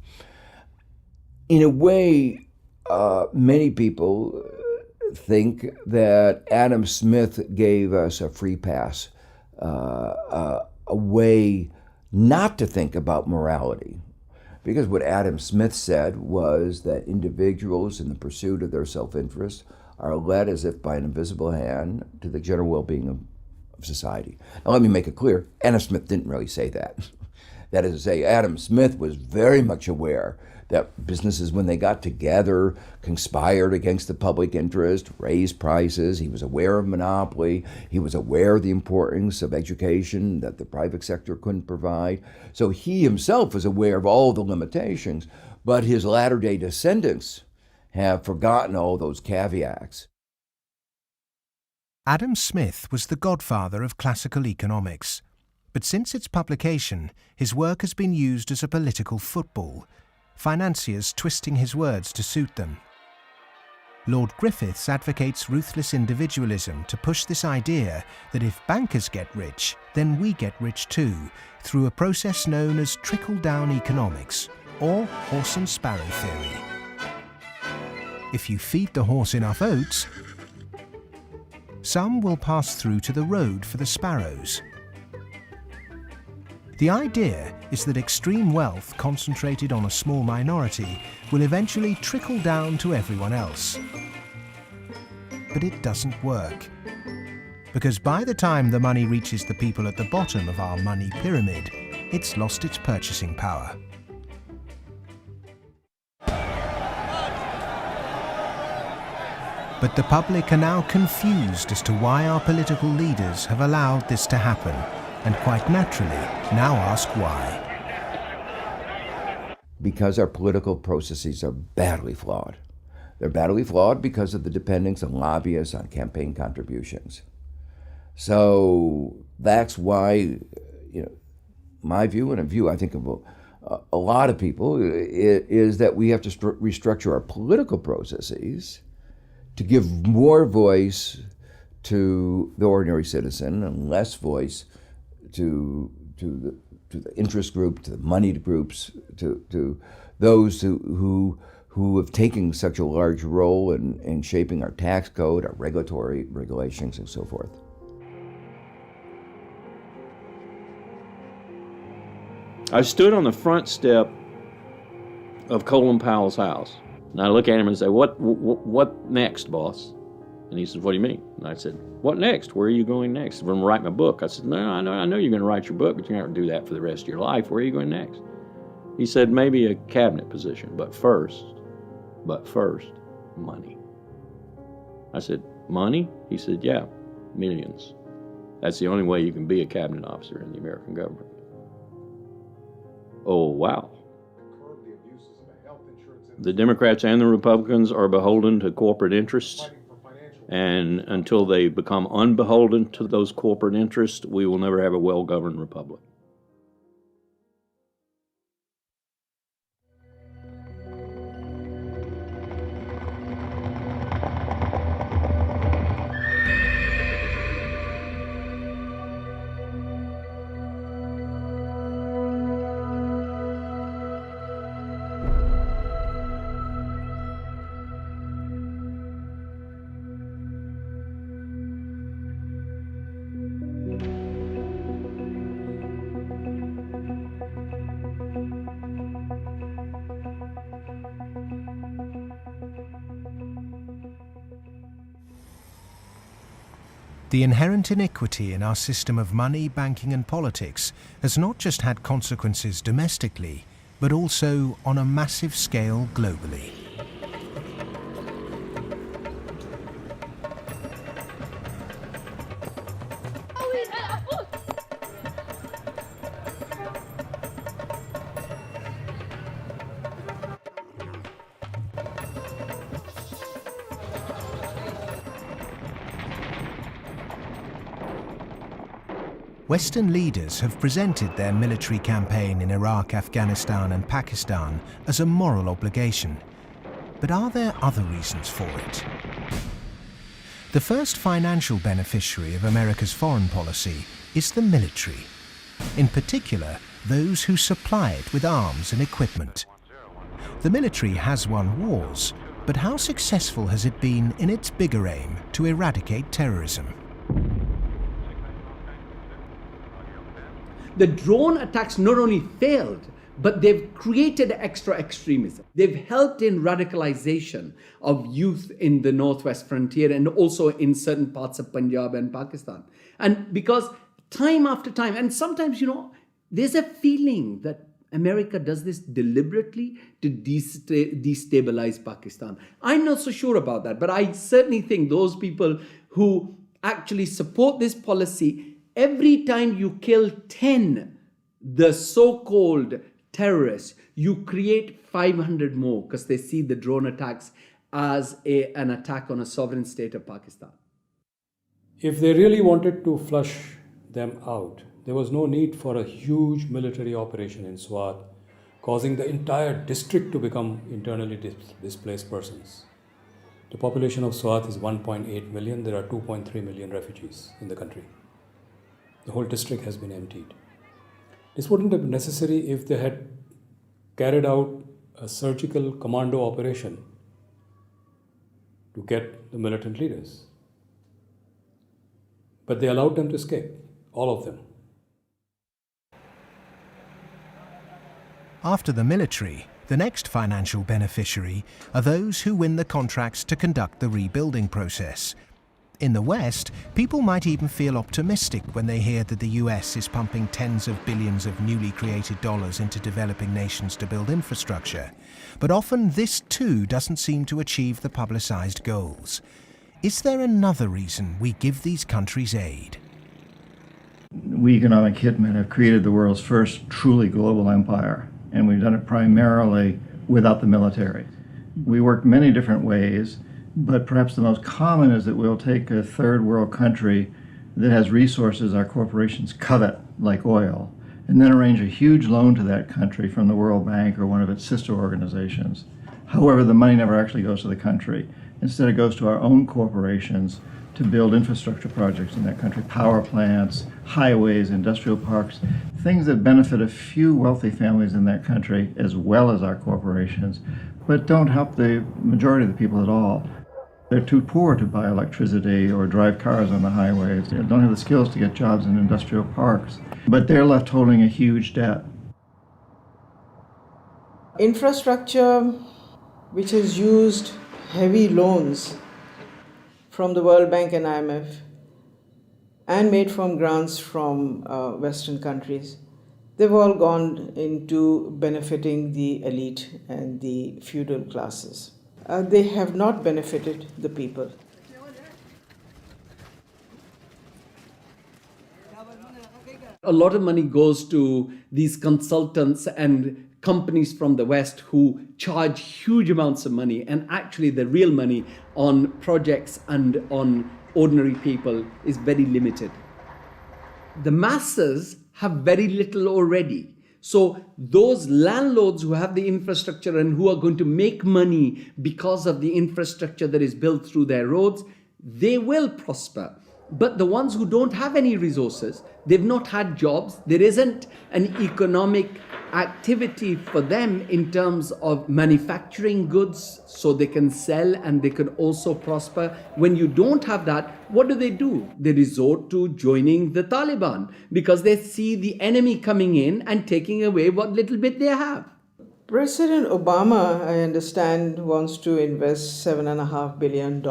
In a way, many people think that Adam Smith gave us a free pass, a way not to think about morality. Because what Adam Smith said was that individuals in the pursuit of their self-interest are led as if by an invisible hand to the general well-being of society. Now let me make it clear, Adam Smith didn't really say that. That is to say, Adam Smith was very much aware that businesses, when they got together, conspired against the public interest, raised prices. He was aware of monopoly. He was aware of the importance of education that the private sector couldn't provide. So he himself was aware of all the limitations, but his latter-day descendants have forgotten all those caveats. Adam Smith was the godfather of classical economics, but since its publication, his work has been used as a political football, financiers twisting his words to suit them. Lord Griffiths advocates ruthless individualism to push this idea that if bankers get rich, then we get rich too, through a process known as trickle-down economics, or horse and sparrow theory. If you feed the horse enough oats, some will pass through to the road for the sparrows. The idea is that extreme wealth concentrated on a small minority will eventually trickle down to everyone else. But it doesn't work. Because by the time the money reaches the people at the bottom of our money pyramid, it's lost its purchasing power. But the public are now confused as to why our political leaders have allowed this to happen, and quite naturally now ask why. Because our political processes are badly flawed. They're badly flawed because of the dependence on lobbyists, on campaign contributions. So that's why, my view and a view I think of a lot of people is that we have to restructure our political processes to give more voice to the ordinary citizen and less voice to the interest group, to the moneyed groups, to those who have taken such a large role in shaping our tax code, our regulatory regulations, and so forth. I stood on the front step of Colin Powell's house, and I look at him and say, "What next, boss?" And he said, "What do you mean?" And I said, "What next? Where are you going next?" "I'm going to write my book." I said, "No, I know you're going to write your book, but you're not going to do that for the rest of your life. Where are you going next?" He said, "Maybe a cabinet position, but first, money." I said, "Money?" He said, "Yeah, millions. That's the only way you can be a cabinet officer in the American government." Oh, wow. The Democrats and the Republicans are beholden to corporate interests. And until they become unbeholden to those corporate interests, we will never have a well-governed republic. The inherent iniquity in our system of money, banking and politics has not just had consequences domestically, but also on a massive scale globally. Western leaders have presented their military campaign in Iraq, Afghanistan and Pakistan as a moral obligation. But are there other reasons for it? The first financial beneficiary of America's foreign policy is the military. In particular, those who supply it with arms and equipment. The military has won wars, but how successful has it been in its bigger aim to eradicate terrorism? The drone attacks not only failed, but they've created extra extremism. They've helped in radicalization of youth in the northwest frontier and also in certain parts of Punjab and Pakistan. And because time after time, and sometimes, there's a feeling that America does this deliberately to destabilize Pakistan. I'm not so sure about that, but I certainly think those people who actually support this policy, every time you kill 10, the so-called terrorists, you create 500 more because they see the drone attacks as an attack on a sovereign state of Pakistan. If they really wanted to flush them out, there was no need for a huge military operation in Swat, causing the entire district to become internally displaced persons. The population of Swat is 1.8 million. There are 2.3 million refugees in the country. The whole district has been emptied. This wouldn't have been necessary if they had carried out a surgical commando operation to get the militant leaders. But they allowed them to escape, all of them. After the military, the next financial beneficiary are those who win the contracts to conduct the rebuilding process. In the West, people might even feel optimistic when they hear that the US is pumping tens of billions of newly created dollars into developing nations to build infrastructure. But often this too doesn't seem to achieve the publicized goals. Is there another reason we give these countries aid? We economic hitmen have created the world's first truly global empire, and we've done it primarily without the military. We work many different ways, but perhaps the most common is that we'll take a third world country that has resources our corporations covet, like oil, and then arrange a huge loan to that country from the World Bank or one of its sister organizations. However, the money never actually goes to the country. Instead, it goes to our own corporations to build infrastructure projects in that country, power plants, highways, industrial parks, things that benefit a few wealthy families in that country as well as our corporations, but don't help the majority of the people at all. They're too poor to buy electricity or drive cars on the highways. They don't have the skills to get jobs in industrial parks, but they're left holding a huge debt. Infrastructure which has used heavy loans from the World Bank and IMF and made from grants from Western countries, they've all gone into benefiting the elite and the feudal classes. They have not benefited the people. A lot of money goes to these consultants and companies from the West who charge huge amounts of money, and actually the real money on projects and on ordinary people is very limited. The masses have very little already. So those landlords who have the infrastructure and who are going to make money because of the infrastructure that is built through their roads, they will prosper. But the ones who don't have any resources, they've not had jobs, there isn't an economic activity for them in terms of manufacturing goods so they can sell and they can also prosper. When you don't have that, what do? They resort to joining the Taliban because they see the enemy coming in and taking away what little bit they have. President Obama, I understand, wants to invest $7.5 billion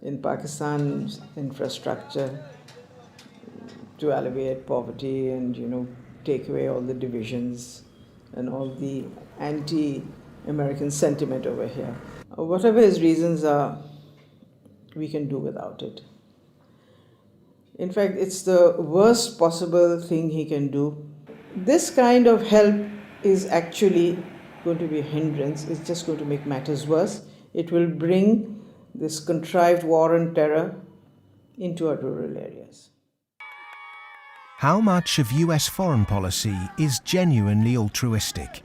in Pakistan's infrastructure to alleviate poverty and, take away all the divisions and all the anti-American sentiment over here. Whatever his reasons are, we can do without it. In fact, it's the worst possible thing he can do. This kind of help is actually going to be a hindrance. It's just going to make matters worse. It will bring this contrived war and terror into our rural areas. How much of US foreign policy is genuinely altruistic?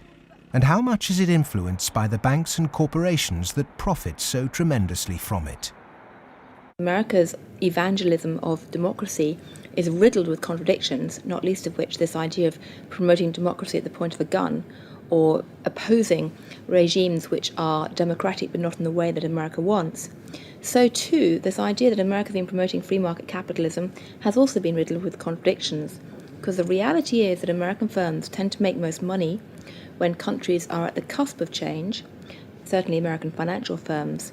And how much is it influenced by the banks and corporations that profit so tremendously from it? America's evangelism of democracy is riddled with contradictions, not least of which this idea of promoting democracy at the point of a gun, or opposing regimes which are democratic but not in the way that America wants. So too, this idea that America has been promoting free market capitalism has also been riddled with contradictions, because the reality is that American firms tend to make most money when countries are at the cusp of change, certainly American financial firms,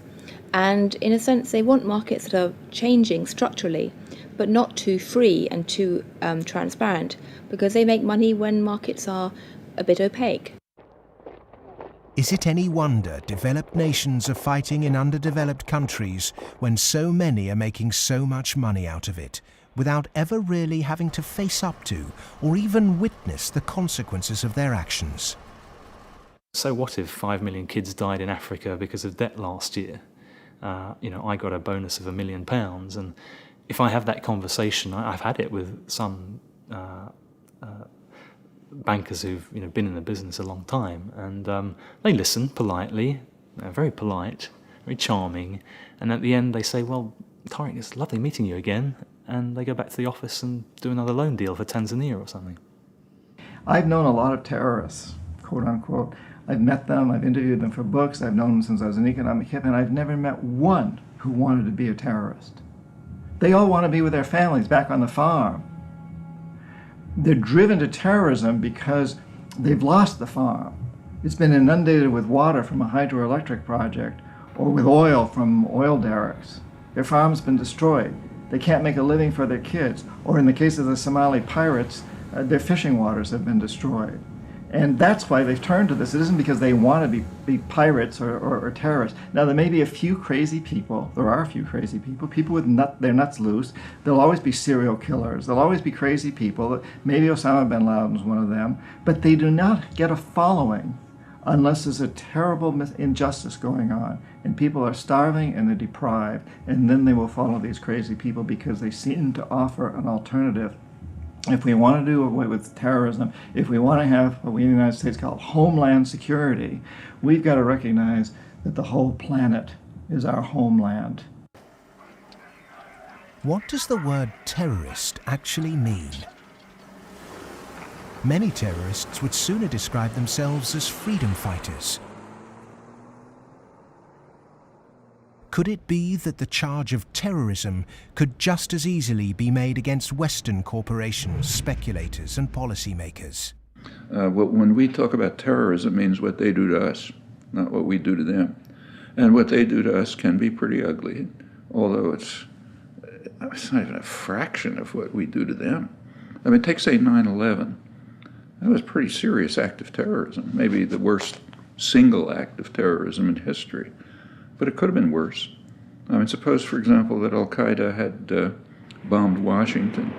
and in a sense they want markets that are changing structurally, but not too free and too transparent, because they make money when markets are a bit opaque. Is it any wonder developed nations are fighting in underdeveloped countries when so many are making so much money out of it, without ever really having to face up to or even witness the consequences of their actions? So what if 5 million kids died in Africa because of debt last year? I got a bonus of £1 million, and if I have that conversation, I've had it with some bankers who've been in the business a long time, and they listen politely. They're very polite, very charming, and at the end they say, "Well, Tariq, it's lovely meeting you again," and they go back to the office and do another loan deal for Tanzania or something. I've known a lot of terrorists, quote unquote. I've met them, I've interviewed them for books, I've known them since I was an economic hip, and I've never met one who wanted to be a terrorist. They all want to be with their families back on the farm. They're driven to terrorism because they've lost the farm. It's been inundated with water from a hydroelectric project or with oil from oil derricks. Their farm's been destroyed. They can't make a living for their kids. Or in the case of the Somali pirates, their fishing waters have been destroyed. And that's why they've turned to this. It isn't because they want to be pirates or terrorists. Now, there may be a few crazy people. There are a few crazy people with their nuts loose. There'll always be serial killers. There'll always be crazy people. Maybe Osama bin Laden's one of them. But they do not get a following unless there's a terrible injustice going on. And people are starving and they're deprived. And then they will follow these crazy people because they seem to offer an alternative. If we want to do away with terrorism, if we want to have what we in the United States call homeland security, we've got to recognize that the whole planet is our homeland. What does the word terrorist actually mean? Many terrorists would sooner describe themselves as freedom fighters. Could it be that the charge of terrorism could just as easily be made against Western corporations, speculators, and policymakers? When we talk about terrorism, it means what they do to us, not what we do to them. And what they do to us can be pretty ugly, although it's not even a fraction of what we do to them. I mean, take, say, 9/11. That was a pretty serious act of terrorism, maybe the worst single act of terrorism in history. But it could have been worse. I mean, suppose, for example, that Al-Qaeda had bombed Washington,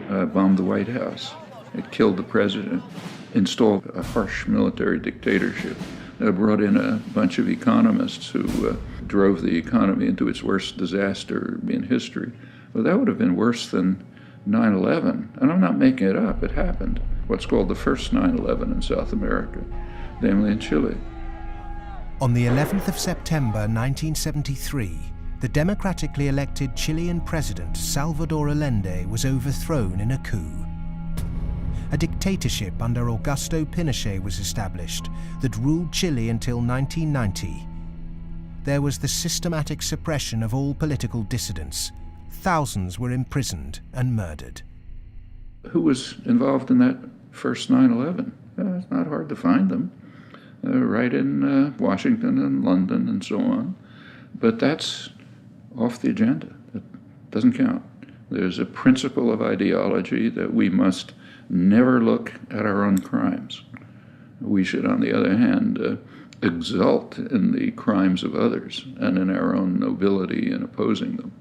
bombed the White House. It killed the president, installed a harsh military dictatorship, brought in a bunch of economists who drove the economy into its worst disaster in history. Well, that would have been worse than 9/11. And I'm not making it up. It happened. What's called the first 9/11 in South America, namely in Chile. On the 11th of September 1973, the democratically elected Chilean president Salvador Allende was overthrown in a coup. A dictatorship under Augusto Pinochet was established that ruled Chile until 1990. There was the systematic suppression of all political dissidents. Thousands were imprisoned and murdered. Who was involved in that first 9/11? It's not hard to find them. Right in Washington and London and so on. But that's off the agenda. It doesn't count. There's a principle of ideology that we must never look at our own crimes. We should, on the other hand, exult in the crimes of others and in our own nobility in opposing them.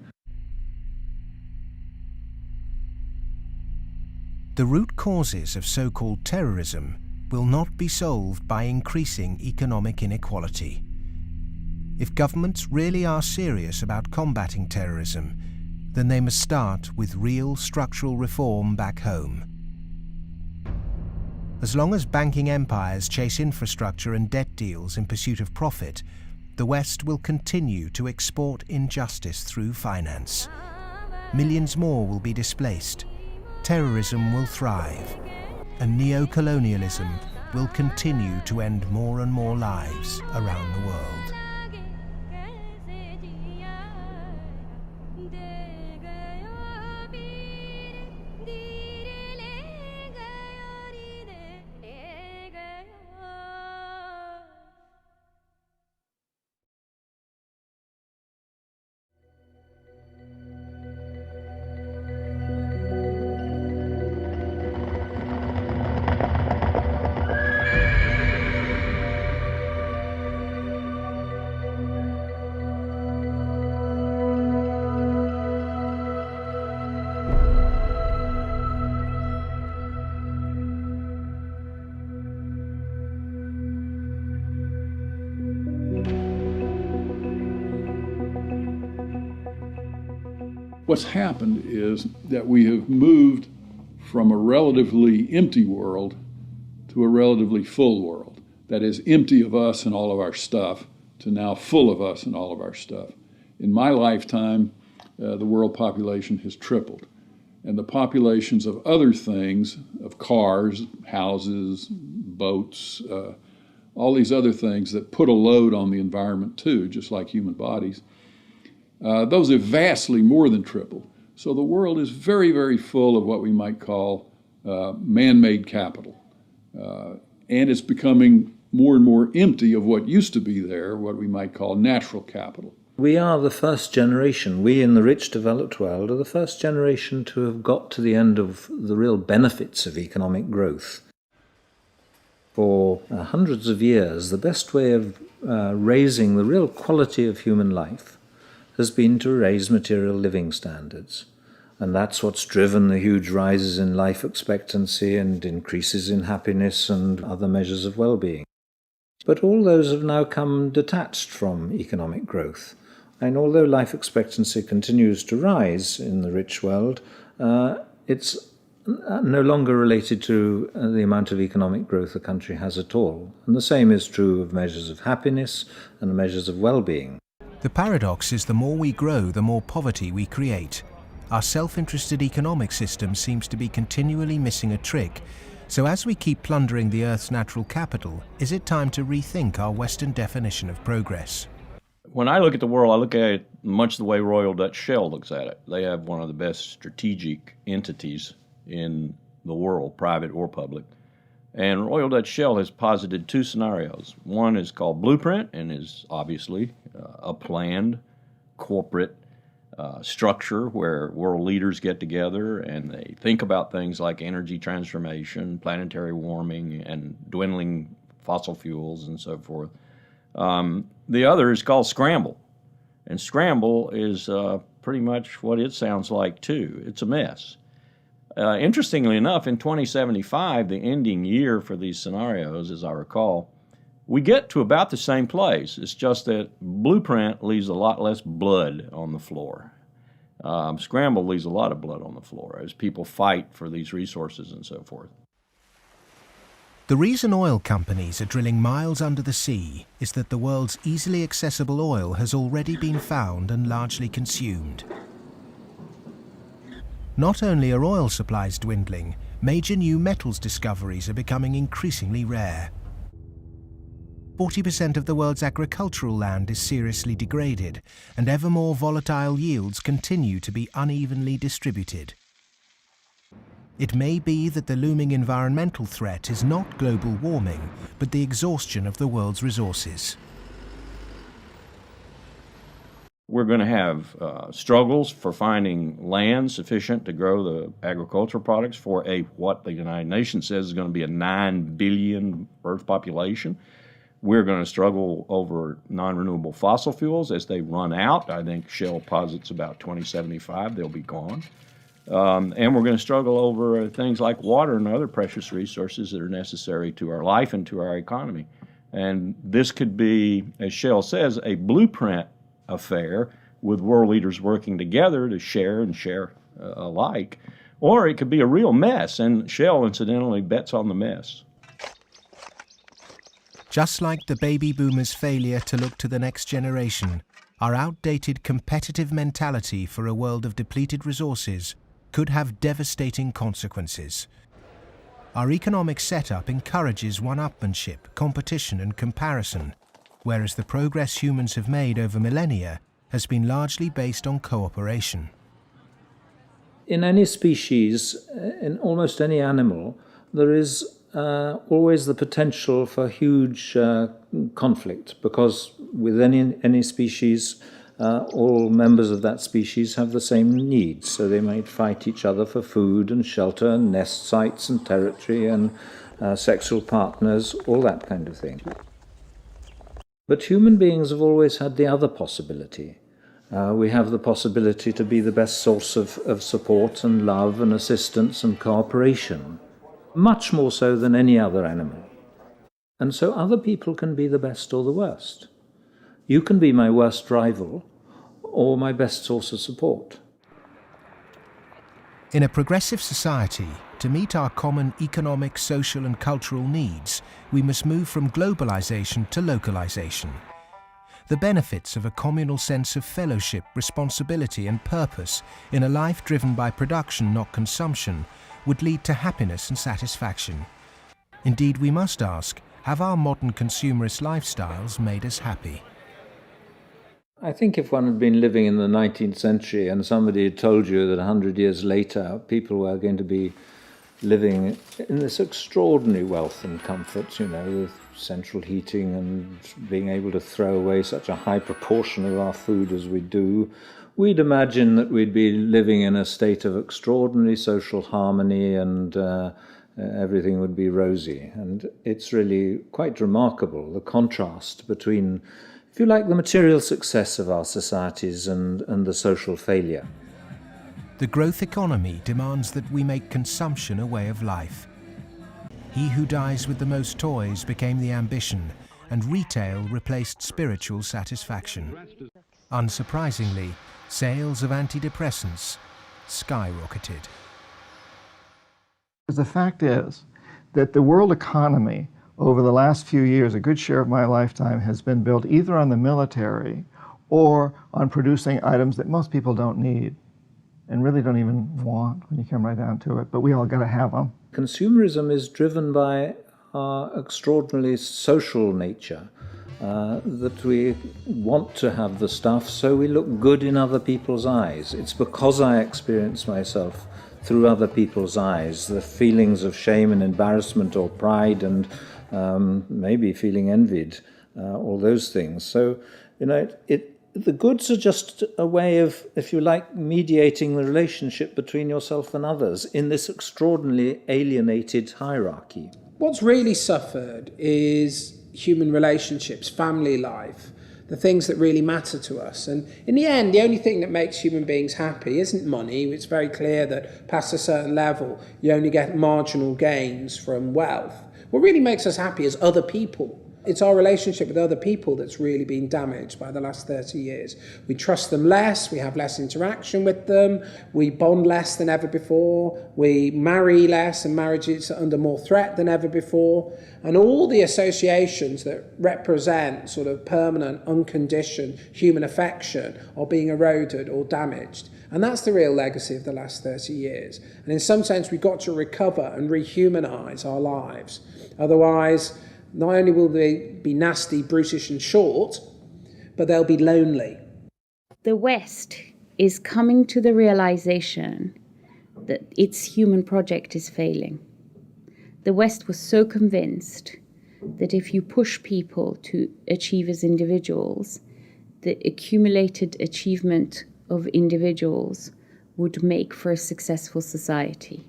The root causes of so-called terrorism will not be solved by increasing economic inequality. If governments really are serious about combating terrorism, then they must start with real structural reform back home. As long as banking empires chase infrastructure and debt deals in pursuit of profit, the West will continue to export injustice through finance. Millions more will be displaced. Terrorism will thrive, and neo-colonialism will continue to end more and more lives around the world. What's happened is that we have moved from a relatively empty world to a relatively full world. That is, empty of us and all of our stuff to now full of us and all of our stuff. In my lifetime, the world population has tripled. And the populations of other things, of cars, houses, boats, all these other things that put a load on the environment too, just like human bodies, those have vastly more than tripled. So the world is very, very full of what we might call man-made capital. And it's becoming more and more empty of what used to be there, what we might call natural capital. We are the first generation, we in the rich developed world are the first generation to have got to the end of the real benefits of economic growth. For hundreds of years, the best way of raising the real quality of human life has been to raise material living standards. And that's what's driven the huge rises in life expectancy and increases in happiness and other measures of well-being. But all those have now come detached from economic growth. And although life expectancy continues to rise in the rich world, it's no longer related to the amount of economic growth a country has at all. And the same is true of measures of happiness and measures of well-being. The paradox is the more we grow, the more poverty we create. Our self-interested economic system seems to be continually missing a trick. So as we keep plundering the Earth's natural capital, is it time to rethink our Western definition of progress? When I look at the world, I look at it much the way Royal Dutch Shell looks at it. They have one of the best strategic entities in the world, private or public. And Royal Dutch Shell has posited two scenarios. One is called Blueprint and is obviously a planned corporate structure where world leaders get together and they think about things like energy transformation, planetary warming, and dwindling fossil fuels and so forth. The other is called Scramble. And Scramble is pretty much what it sounds like too. It's a mess. Interestingly enough, in 2075, the ending year for these scenarios, as I recall, we get to about the same place. It's just that Blueprint leaves a lot less blood on the floor. Scramble leaves a lot of blood on the floor as people fight for these resources and so forth. The reason oil companies are drilling miles under the sea is that the world's easily accessible oil has already been found and largely consumed. Not only are oil supplies dwindling, major new metals discoveries are becoming increasingly rare. 40% of the world's agricultural land is seriously degraded, and ever more volatile yields continue to be unevenly distributed. It may be that the looming environmental threat is not global warming, but the exhaustion of the world's resources. We're going to have struggles for finding land sufficient to grow the agricultural products for what the United Nations says is going to be a 9 billion Earth population. We're going to struggle over non-renewable fossil fuels as they run out. I think Shell posits about 2075 they'll be gone. And we're going to struggle over things like water and other precious resources that are necessary to our life and to our economy. And this could be, as Shell says, a blueprint affair with world leaders working together to share and share alike. Or it could be a real mess, and Shell, incidentally, bets on the mess. Just like the baby boomers' failure to look to the next generation, our outdated competitive mentality for a world of depleted resources could have devastating consequences. Our economic setup encourages one-upmanship, competition and comparison, whereas the progress humans have made over millennia has been largely based on cooperation. In any species, in almost any animal, there is always the potential for huge conflict, because with any species, all members of that species have the same needs. So they might fight each other for food and shelter and nest sites and territory and sexual partners, all that kind of thing. But human beings have always had the other possibility. We have the possibility to be the best source of support and love and assistance and cooperation, much more so than any other animal. And so other people can be the best or the worst. You can be my worst rival or my best source of support. In a progressive society, to meet our common economic, social and cultural needs, we must move from globalization to localization. The benefits of a communal sense of fellowship, responsibility and purpose in a life driven by production, not consumption, would lead to happiness and satisfaction. Indeed, we must ask, have our modern consumerist lifestyles made us happy? I think if one had been living in the 19th century and somebody had told you that 100 years later people were going to be living in this extraordinary wealth and comfort, with central heating and being able to throw away such a high proportion of our food as we do, we'd imagine that we'd be living in a state of extraordinary social harmony and everything would be rosy. And it's really quite remarkable, the contrast between, if you like, the material success of our societies and the social failure. The growth economy demands that we make consumption a way of life. He who dies with the most toys became the ambition, and retail replaced spiritual satisfaction. Unsurprisingly, sales of antidepressants skyrocketed. The fact is that the world economy over the last few years, a good share of my lifetime, has been built either on the military or on producing items that most people don't need and really don't even want when you come right down to it, but we all got to have them. Consumerism is driven by our extraordinarily social nature, that we want to have the stuff so we look good in other people's eyes. It's because I experience myself through other people's eyes, the feelings of shame and embarrassment or pride and maybe feeling envied, all those things. So, the goods are just a way of, if you like, mediating the relationship between yourself and others in this extraordinarily alienated hierarchy. What's really suffered is human relationships, family life, the things that really matter to us. And in the end, the only thing that makes human beings happy isn't money. It's very clear that past a certain level, you only get marginal gains from wealth. What really makes us happy is other people. It's our relationship with other people that's really been damaged by the last 30 years. We trust them less, we have less interaction with them, we bond less than ever before, we marry less and marriage is under more threat than ever before. And all the associations that represent sort of permanent, unconditioned human affection are being eroded or damaged. And that's the real legacy of the last 30 years. And in some sense, we've got to recover and rehumanize our lives. Otherwise, not only will they be nasty, brutish and short, but they'll be lonely. The West is coming to the realization that its human project is failing. The West was so convinced that if you push people to achieve as individuals, the accumulated achievement of individuals would make for a successful society.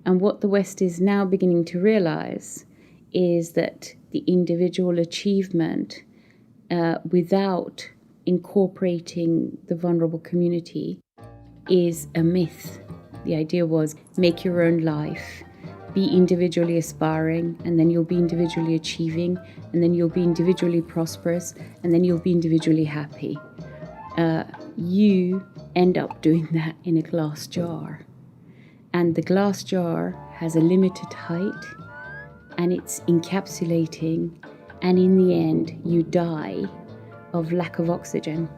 And what the West is now beginning to realize is that the individual achievement, without incorporating the vulnerable community, is a myth. The idea was make your own life, be individually aspiring, and then you'll be individually achieving, and then you'll be individually prosperous, and then you'll be individually happy. You end up doing that in a glass jar. And the glass jar has a limited height, and it's encapsulating, and in the end, you die of lack of oxygen.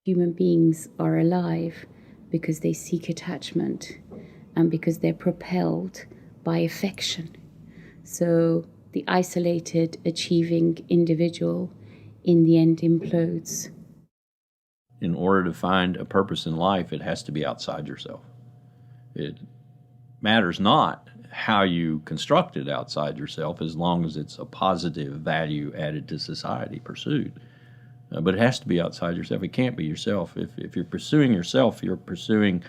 Human beings are alive because they seek attachment and because they're propelled by affection. So the isolated, achieving individual in the end implodes. In order to find a purpose in life, it has to be outside yourself. It matters not how you construct it outside yourself, as long as it's a positive value added to society pursued. But it has to be outside yourself. It can't be yourself. If you're pursuing yourself, you're pursuing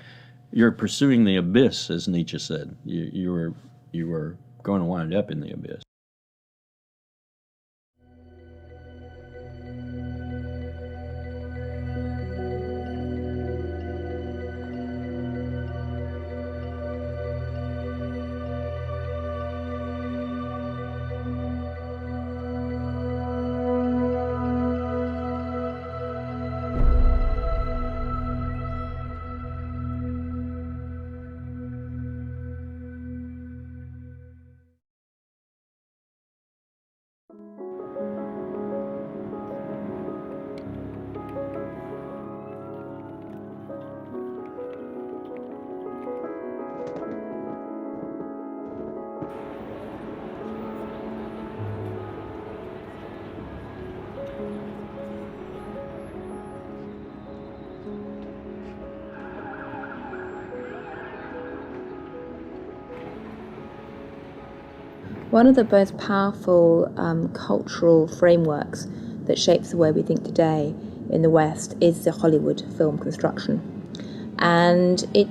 the abyss, as Nietzsche said. You are going to wind up in the abyss. One of the most powerful cultural frameworks that shapes the way we think today in the West is the Hollywood film construction. And it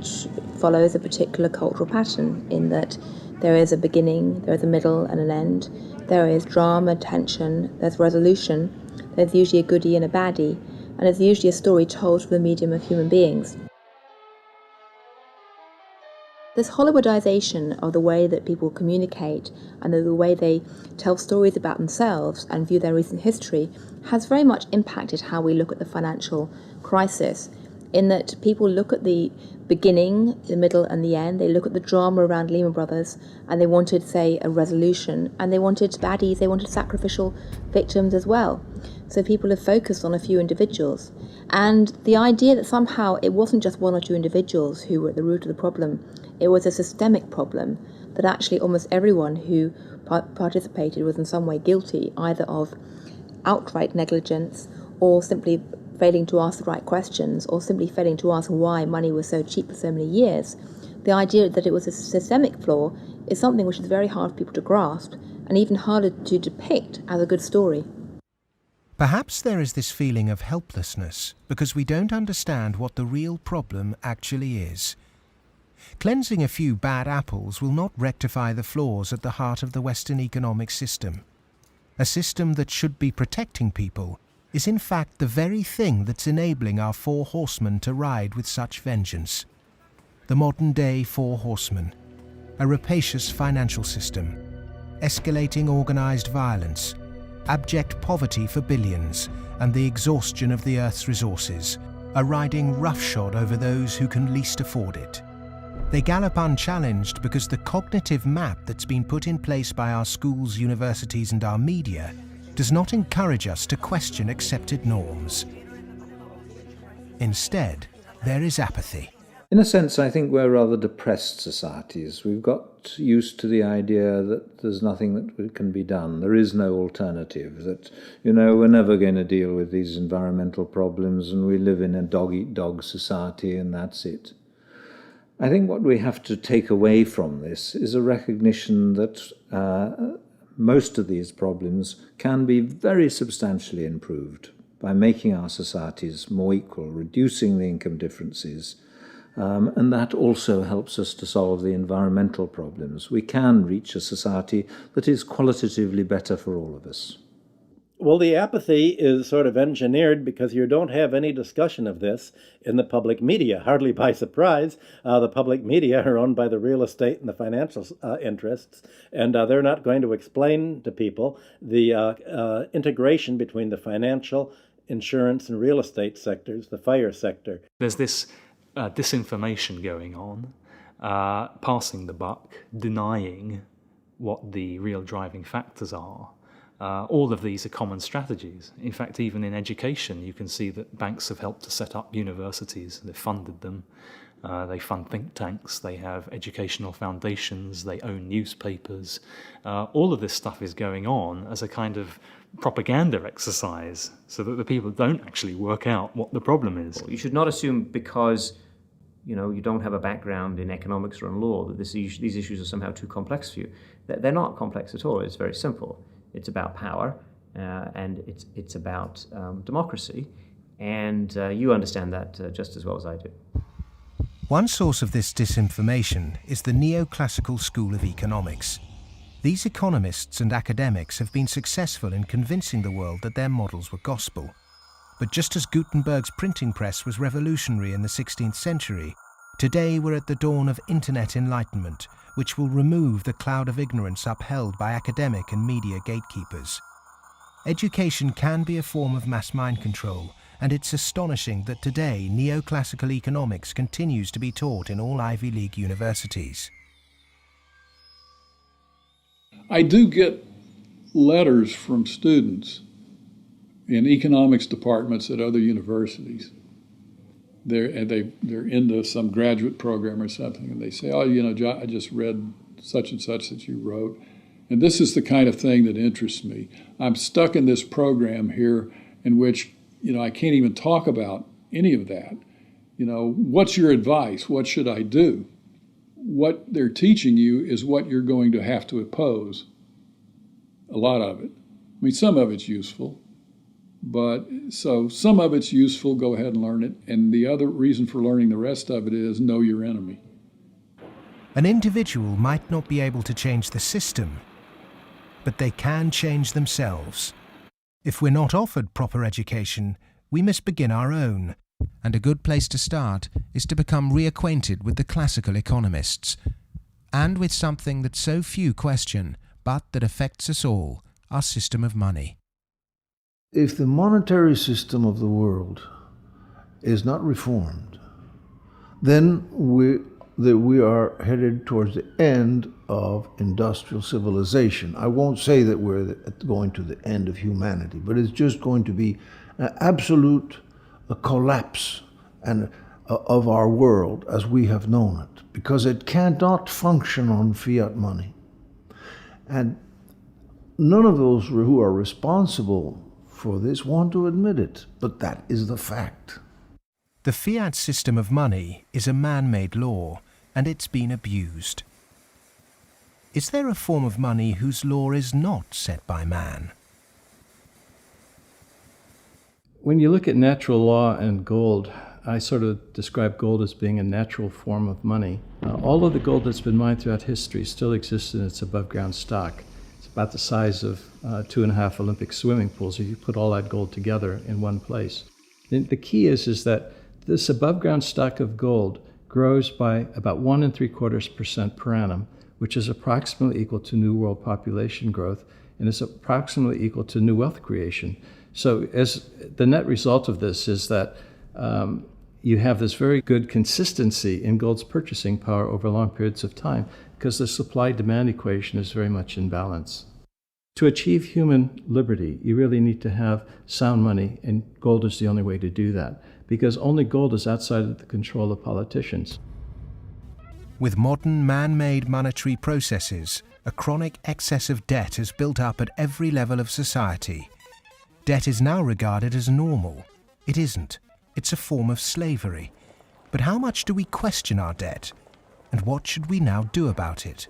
follows a particular cultural pattern in that there is a beginning, there is a middle and an end, there is drama, tension, there's resolution, there's usually a goodie and a baddie, and there's usually a story told through the medium of human beings. This Hollywoodization of the way that people communicate and the way they tell stories about themselves and view their recent history has very much impacted how we look at the financial crisis, in that people look at the beginning, the middle and the end. They look at the drama around Lehman Brothers and they wanted, say, a resolution, and they wanted baddies, they wanted sacrificial victims as well. So people have focused on a few individuals. And the idea that somehow it wasn't just one or two individuals who were at the root of the problem, it was a systemic problem, that actually almost everyone who participated was in some way guilty, either of outright negligence or simply failing to ask the right questions or simply failing to ask why money was so cheap for so many years. The idea that it was a systemic flaw is something which is very hard for people to grasp and even harder to depict as a good story. Perhaps there is this feeling of helplessness because we don't understand what the real problem actually is. Cleansing a few bad apples will not rectify the flaws at the heart of the Western economic system. A system that should be protecting people is in fact the very thing that's enabling our four horsemen to ride with such vengeance. The modern-day four horsemen: a rapacious financial system, escalating organised violence, abject poverty for billions, and the exhaustion of the Earth's resources, are riding roughshod over those who can least afford it. They gallop unchallenged because the cognitive map that's been put in place by our schools, universities, and our media does not encourage us to question accepted norms. Instead, there is apathy. In a sense, I think we're rather depressed societies. We've got used to the idea that there's nothing that can be done. There is no alternative, that, we're never going to deal with these environmental problems and we live in a dog-eat-dog society and that's it. I think what we have to take away from this is a recognition that most of these problems can be very substantially improved by making our societies more equal, reducing the income differences, and that also helps us to solve the environmental problems. We can reach a society that is qualitatively better for all of us. Well, the apathy is sort of engineered because you don't have any discussion of this in the public media. Hardly by surprise, the public media are owned by the real estate and the financial interests, and they're not going to explain to people the integration between the financial, insurance, and real estate sectors, the FIRE sector. There's this disinformation going on, passing the buck, denying what the real driving factors are. All of these are common strategies. In fact, even in education, you can see that banks have helped to set up universities. They've funded them. They fund think tanks. They have educational foundations. They own newspapers. All of this stuff is going on as a kind of propaganda exercise so that the people don't actually work out what the problem is. You should not assume because you don't have a background in economics or in law that these issues are somehow too complex for you. They're not complex at all. It's very simple. It's about power, and it's about democracy, and you understand that just as well as I do. One source of this disinformation is the neoclassical school of economics. These economists and academics have been successful in convincing the world that their models were gospel. But just as Gutenberg's printing press was revolutionary in the 16th century, today we're at the dawn of internet enlightenment, which will remove the cloud of ignorance upheld by academic and media gatekeepers. Education can be a form of mass mind control, and it's astonishing that today neoclassical economics continues to be taught in all Ivy League universities. I do get letters from students in economics departments at other universities. They're into some graduate program or something, and they say, John, I just read such and such that you wrote, and this is the kind of thing that interests me. I'm stuck in this program here in which, I can't even talk about any of that. What's your advice? What should I do? What they're teaching you is what you're going to have to oppose. A lot of it. I mean, some of it's useful. But so some of it's useful, go ahead and learn it. And the other reason for learning the rest of it is know your enemy. An individual might not be able to change the system, but they can change themselves. If we're not offered proper education, we must begin our own. And a good place to start is to become reacquainted with the classical economists, and with something that so few question, but that affects us all, our system of money. If the monetary system of the world is not reformed, then we are headed towards the end of industrial civilization. I won't say that we're going to the end of humanity, but it's just going to be an absolute collapse of our world as we have known it, because it cannot function on fiat money. And none of those who are responsible for this want to admit it, but that is the fact. The fiat system of money is a man-made law, and it's been abused. Is there a form of money whose law is not set by man? When you look at natural law and gold, I sort of describe gold as being a natural form of money. All of the gold that's been mined throughout history still exists in its above-ground stock. It's about the size of 2.5 Olympic swimming pools if you put all that gold together in one place. The key is that this above-ground stock of gold grows by about 1 3/4% per annum, which is approximately equal to new world population growth, and is approximately equal to new wealth creation. So as the net result of this is that you have this very good consistency in gold's purchasing power over long periods of time, because the supply-demand equation is very much in balance. To achieve human liberty, you really need to have sound money, and gold is the only way to do that, because only gold is outside of the control of politicians. With modern man-made monetary processes, a chronic excess of debt has built up at every level of society. Debt is now regarded as normal. It isn't. It's a form of slavery. But how much do we question our debt? And what should we now do about it?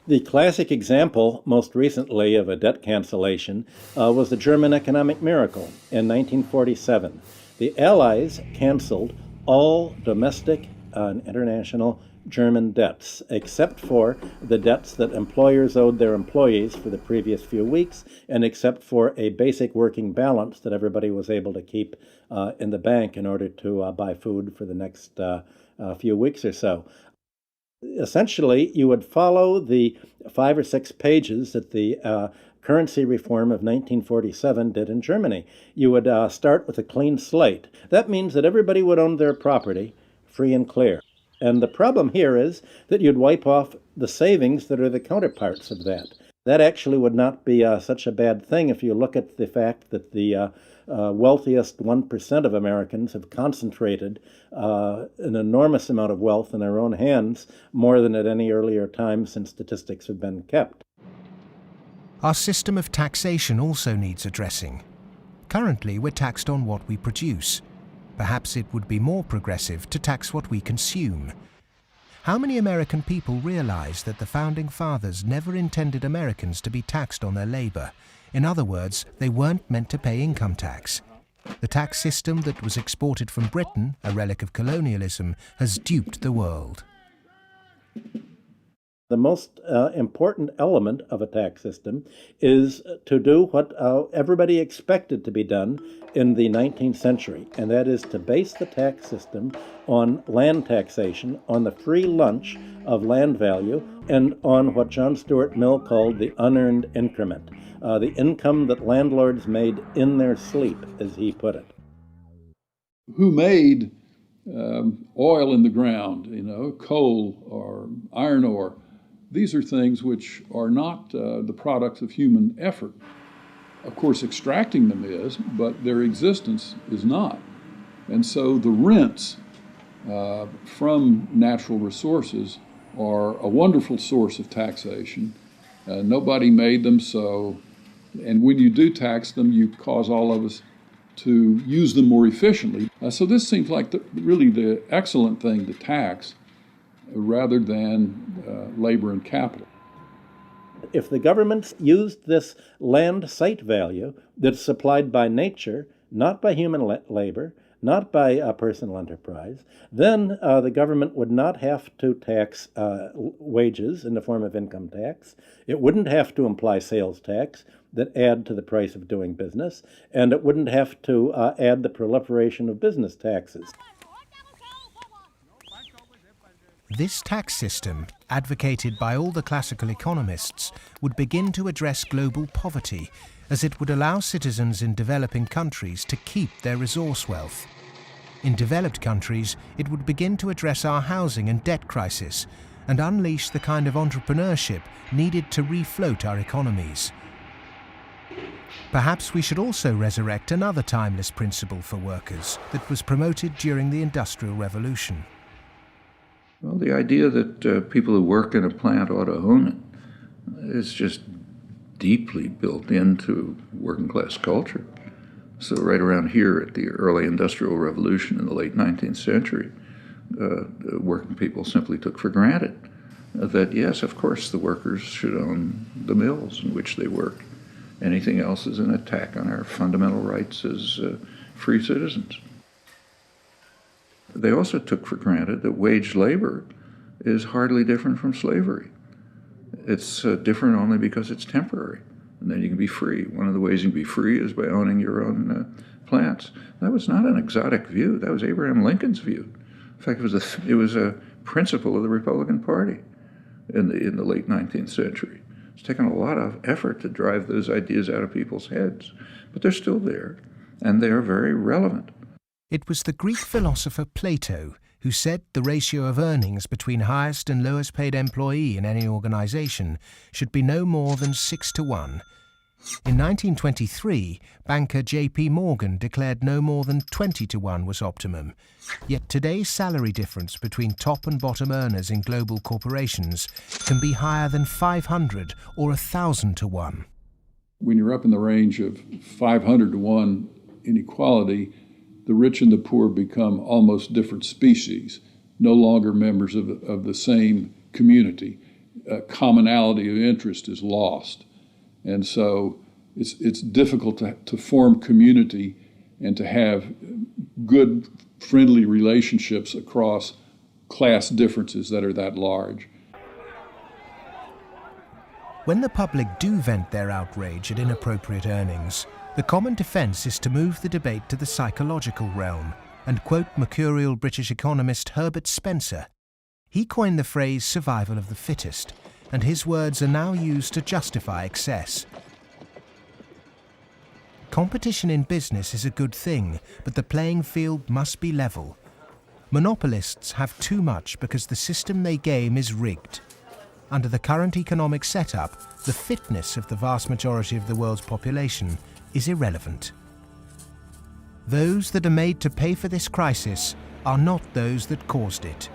The classic example, most recently, of a debt cancellation was the German economic miracle in 1947. The Allies canceled all domestic and international German debts, except for the debts that employers owed their employees for the previous few weeks, and except for a basic working balance that everybody was able to keep in the bank in order to buy food for the next few weeks or so. Essentially, you would follow the 5 or 6 pages that the currency reform of 1947 did in Germany. You would start with a clean slate. That means that everybody would own their property free and clear. And the problem here is that you'd wipe off the savings that are the counterparts of that. That actually would not be such a bad thing if you look at the fact that the wealthiest 1% of Americans have concentrated an enormous amount of wealth in their own hands, more than at any earlier time since statistics have been kept. Our system of taxation also needs addressing. Currently, we're taxed on what we produce. Perhaps it would be more progressive to tax what we consume. How many American people realize that the Founding Fathers never intended Americans to be taxed on their labor? In other words, they weren't meant to pay income tax. The tax system that was exported from Britain, a relic of colonialism, has duped the world. The most important element of a tax system is to do what everybody expected to be done in the 19th century, and that is to base the tax system on land taxation, on the free lunch of land value, and on what John Stuart Mill called the unearned increment, the income that landlords made in their sleep, as he put it. Who made oil in the ground, coal or iron ore? These are things which are not the products of human effort. Of course, extracting them is, but their existence is not. And so the rents from natural resources are a wonderful source of taxation. Nobody made them, and when you do tax them, you cause all of us to use them more efficiently. So this seems like really the excellent thing to tax, rather than labor and capital. If the government used this land site value that's supplied by nature, not by human labor, not by personal enterprise, then the government would not have to tax wages in the form of income tax. It wouldn't have to imply sales tax that add to the price of doing business, and it wouldn't have to add the proliferation of business taxes. This tax system, advocated by all the classical economists, would begin to address global poverty, as it would allow citizens in developing countries to keep their resource wealth. In developed countries, it would begin to address our housing and debt crisis and unleash the kind of entrepreneurship needed to refloat our economies. Perhaps we should also resurrect another timeless principle for workers that was promoted during the Industrial Revolution. Well, the idea that people who work in a plant ought to own it is just deeply built into working class culture. So right around here at the early Industrial Revolution in the late 19th century, working people simply took for granted that, yes, of course, the workers should own the mills in which they work. Anything else is an attack on our fundamental rights as free citizens. They also took for granted that wage labor is hardly different from slavery. It's different only because it's temporary, and then you can be free. One of the ways you can be free is by owning your own plants. That was not an exotic view. That was Abraham Lincoln's view. In fact, it was a principle of the Republican Party in the late 19th century. It's taken a lot of effort to drive those ideas out of people's heads, but they're still there, and they are very relevant. It was the Greek philosopher Plato who said the ratio of earnings between highest and lowest paid employee in any organization should be no more than 6-to-1. In 1923, banker J.P. Morgan declared no more than 20-to-1 was optimum. Yet today's salary difference between top and bottom earners in global corporations can be higher than 500 or 1,000-to-1. When you're up in the range of 500-to-1 inequality, the rich and the poor become almost different species, no longer members of the same community. commonality of interest is lost. And so it's difficult to form community and to have good, friendly relationships across class differences that are that large. When the public do vent their outrage at inappropriate earnings, the common defence is to move the debate to the psychological realm and quote mercurial British economist Herbert Spencer. He coined the phrase survival of the fittest, and his words are now used to justify excess. Competition in business is a good thing, but the playing field must be level. Monopolists have too much because the system they game is rigged. Under the current economic setup, the fitness of the vast majority of the world's population is irrelevant. Those that are made to pay for this crisis are not those that caused it.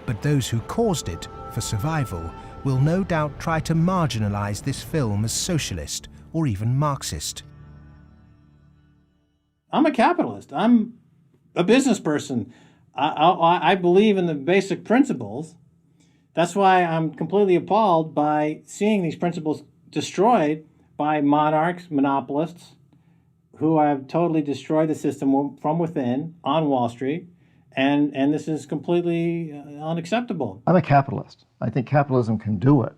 But those who caused it, for survival, will no doubt try to marginalize this film as socialist or even Marxist. I'm a capitalist. I'm a business person. I believe in the basic principles. That's why I'm completely appalled by seeing these principles destroyed by monarchs, monopolists, who have totally destroyed the system from within on Wall Street. And this is completely unacceptable. I'm a capitalist. I think capitalism can do it.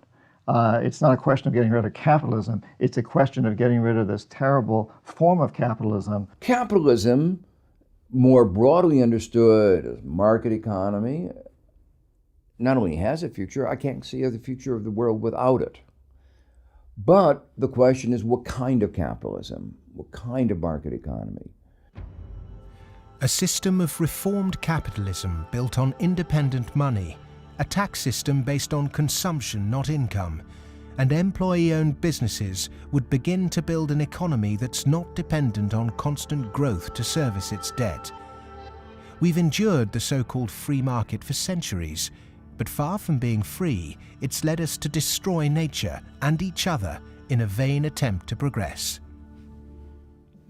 It's not a question of getting rid of capitalism. It's a question of getting rid of this terrible form of capitalism. Capitalism, more broadly understood as market economy, not only has a future, I can't see the future of the world without it. But the question is, what kind of capitalism? What kind of market economy? A system of reformed capitalism built on independent money, a tax system based on consumption, not income, and employee-owned businesses would begin to build an economy that's not dependent on constant growth to service its debt. We've endured the so-called free market for centuries, but far from being free, it's led us to destroy nature and each other in a vain attempt to progress.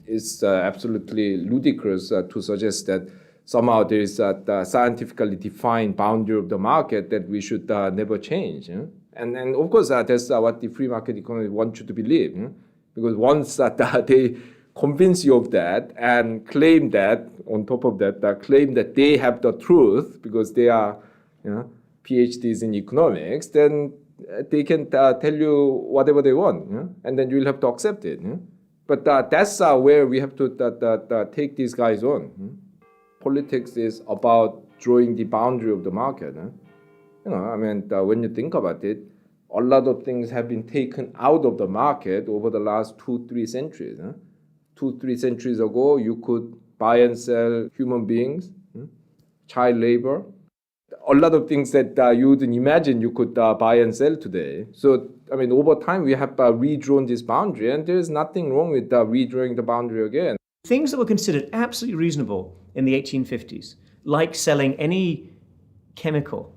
It's absolutely ludicrous to suggest that somehow there is a scientifically defined boundary of the market that we should never change. And of course, that's what the free market economy wants you to believe. Because once they convince you of that and claim that, on top of that, claim that they have the truth because they are PhDs in economics, then they can tell you whatever they want, and then you'll have to accept it. But that's where we have to take these guys on. Politics is about drawing the boundary of the market. When you think about it, a lot of things have been taken out of the market over the last 2-3 centuries. 2-3 centuries ago, you could buy and sell human beings, child labor, a lot of things that you wouldn't imagine you could buy and sell today. So, over time, we have redrawn this boundary, and there's nothing wrong with redrawing the boundary again. Things that were considered absolutely reasonable in the 1850s, like selling any chemical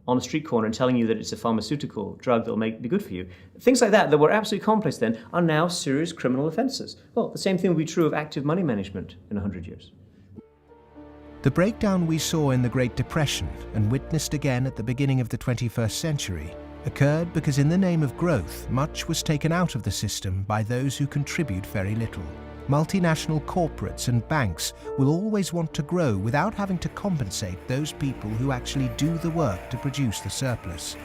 on a street corner and telling you that it's a pharmaceutical drug that will be good for you, things like that were absolutely commonplace then, are now serious criminal offences. Well, the same thing will be true of active money management in 100 years. The breakdown we saw in the Great Depression and witnessed again at the beginning of the 21st century occurred because in the name of growth, much was taken out of the system by those who contribute very little. Multinational corporates and banks will always want to grow without having to compensate those people who actually do the work to produce the surplus.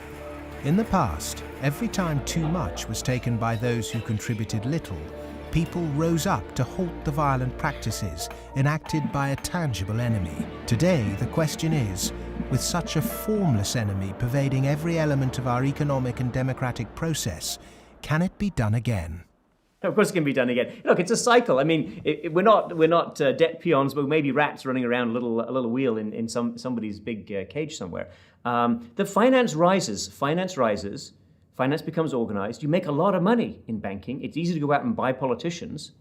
In the past, every time too much was taken by those who contributed little, people rose up to halt the violent practices enacted by a tangible enemy. Today, the question is, with such a formless enemy pervading every element of our economic and democratic process, can it be done again? Of course it can be done again. Look, it's a cycle. We're not debt peons, but maybe rats running around a little wheel in somebody's big cage somewhere. The finance rises, finance becomes organized. You make a lot of money in banking. It's easy to go out and buy politicians.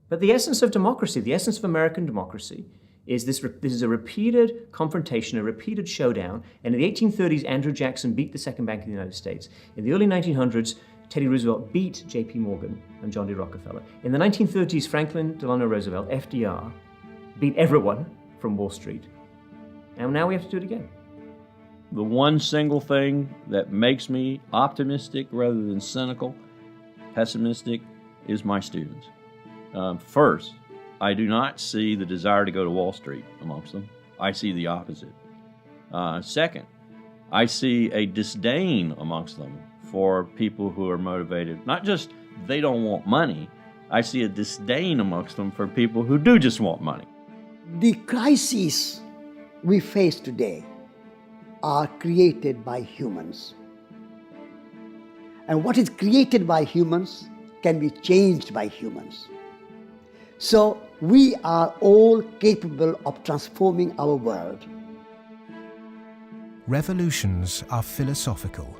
But the essence of democracy, the essence of American democracy, is this is a repeated confrontation, a repeated showdown. And in the 1830s, Andrew Jackson beat the second bank of the United States. In the early 1900s, Teddy Roosevelt beat J.P. Morgan and John D. Rockefeller. In the 1930s, Franklin Delano Roosevelt, FDR, beat everyone from Wall Street. And now we have to do it again. the one single thing that makes me optimistic rather than cynical, pessimistic, is my students. First, I do not see the desire to go to Wall Street amongst them. I see the opposite. Second, I see a disdain amongst them for people who are motivated. Not just they don't want money, I see a disdain amongst them for people who do just want money. The crises we face today are created by humans. And what is created by humans can be changed by humans. So we are all capable of transforming our world. Revolutions are philosophical.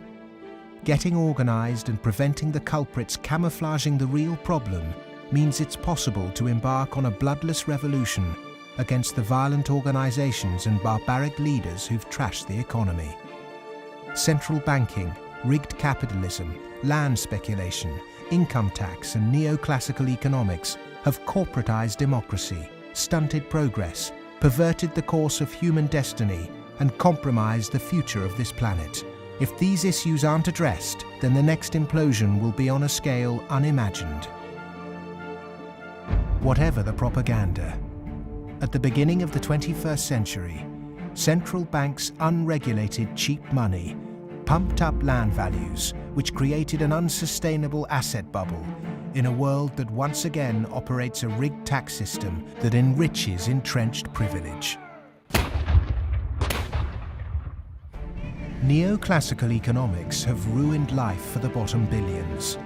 Getting organized and preventing the culprits camouflaging the real problem means it's possible to embark on a bloodless revolution against the violent organizations and barbaric leaders who've trashed the economy. Central banking, rigged capitalism, land speculation, income tax and neoclassical economics have corporatized democracy, stunted progress, perverted the course of human destiny and compromised the future of this planet. If these issues aren't addressed, then the next implosion will be on a scale unimagined. Whatever the propaganda, at the beginning of the 21st century, central banks' unregulated cheap money pumped up land values, which created an unsustainable asset bubble in a world that once again operates a rigged tax system that enriches entrenched privilege. Neoclassical economics have ruined life for the bottom billions,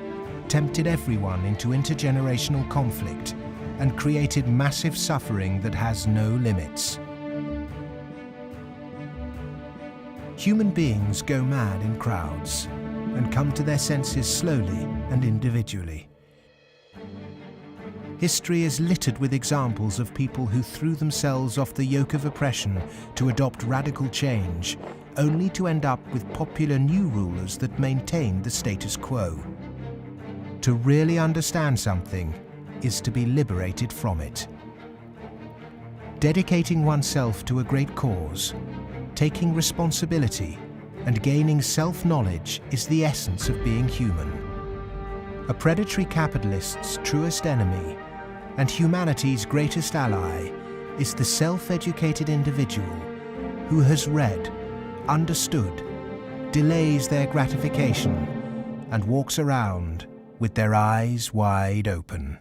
tempted everyone into intergenerational conflict, and created massive suffering that has no limits. Human beings go mad in crowds and come to their senses slowly and individually. History is littered with examples of people who threw themselves off the yoke of oppression to adopt radical change, only to end up with popular new rulers that maintain the status quo. To really understand something is to be liberated from it. Dedicating oneself to a great cause, taking responsibility, and gaining self-knowledge is the essence of being human. A predatory capitalist's truest enemy and humanity's greatest ally is the self-educated individual who has read, understood, delays their gratification, and walks around with their eyes wide open.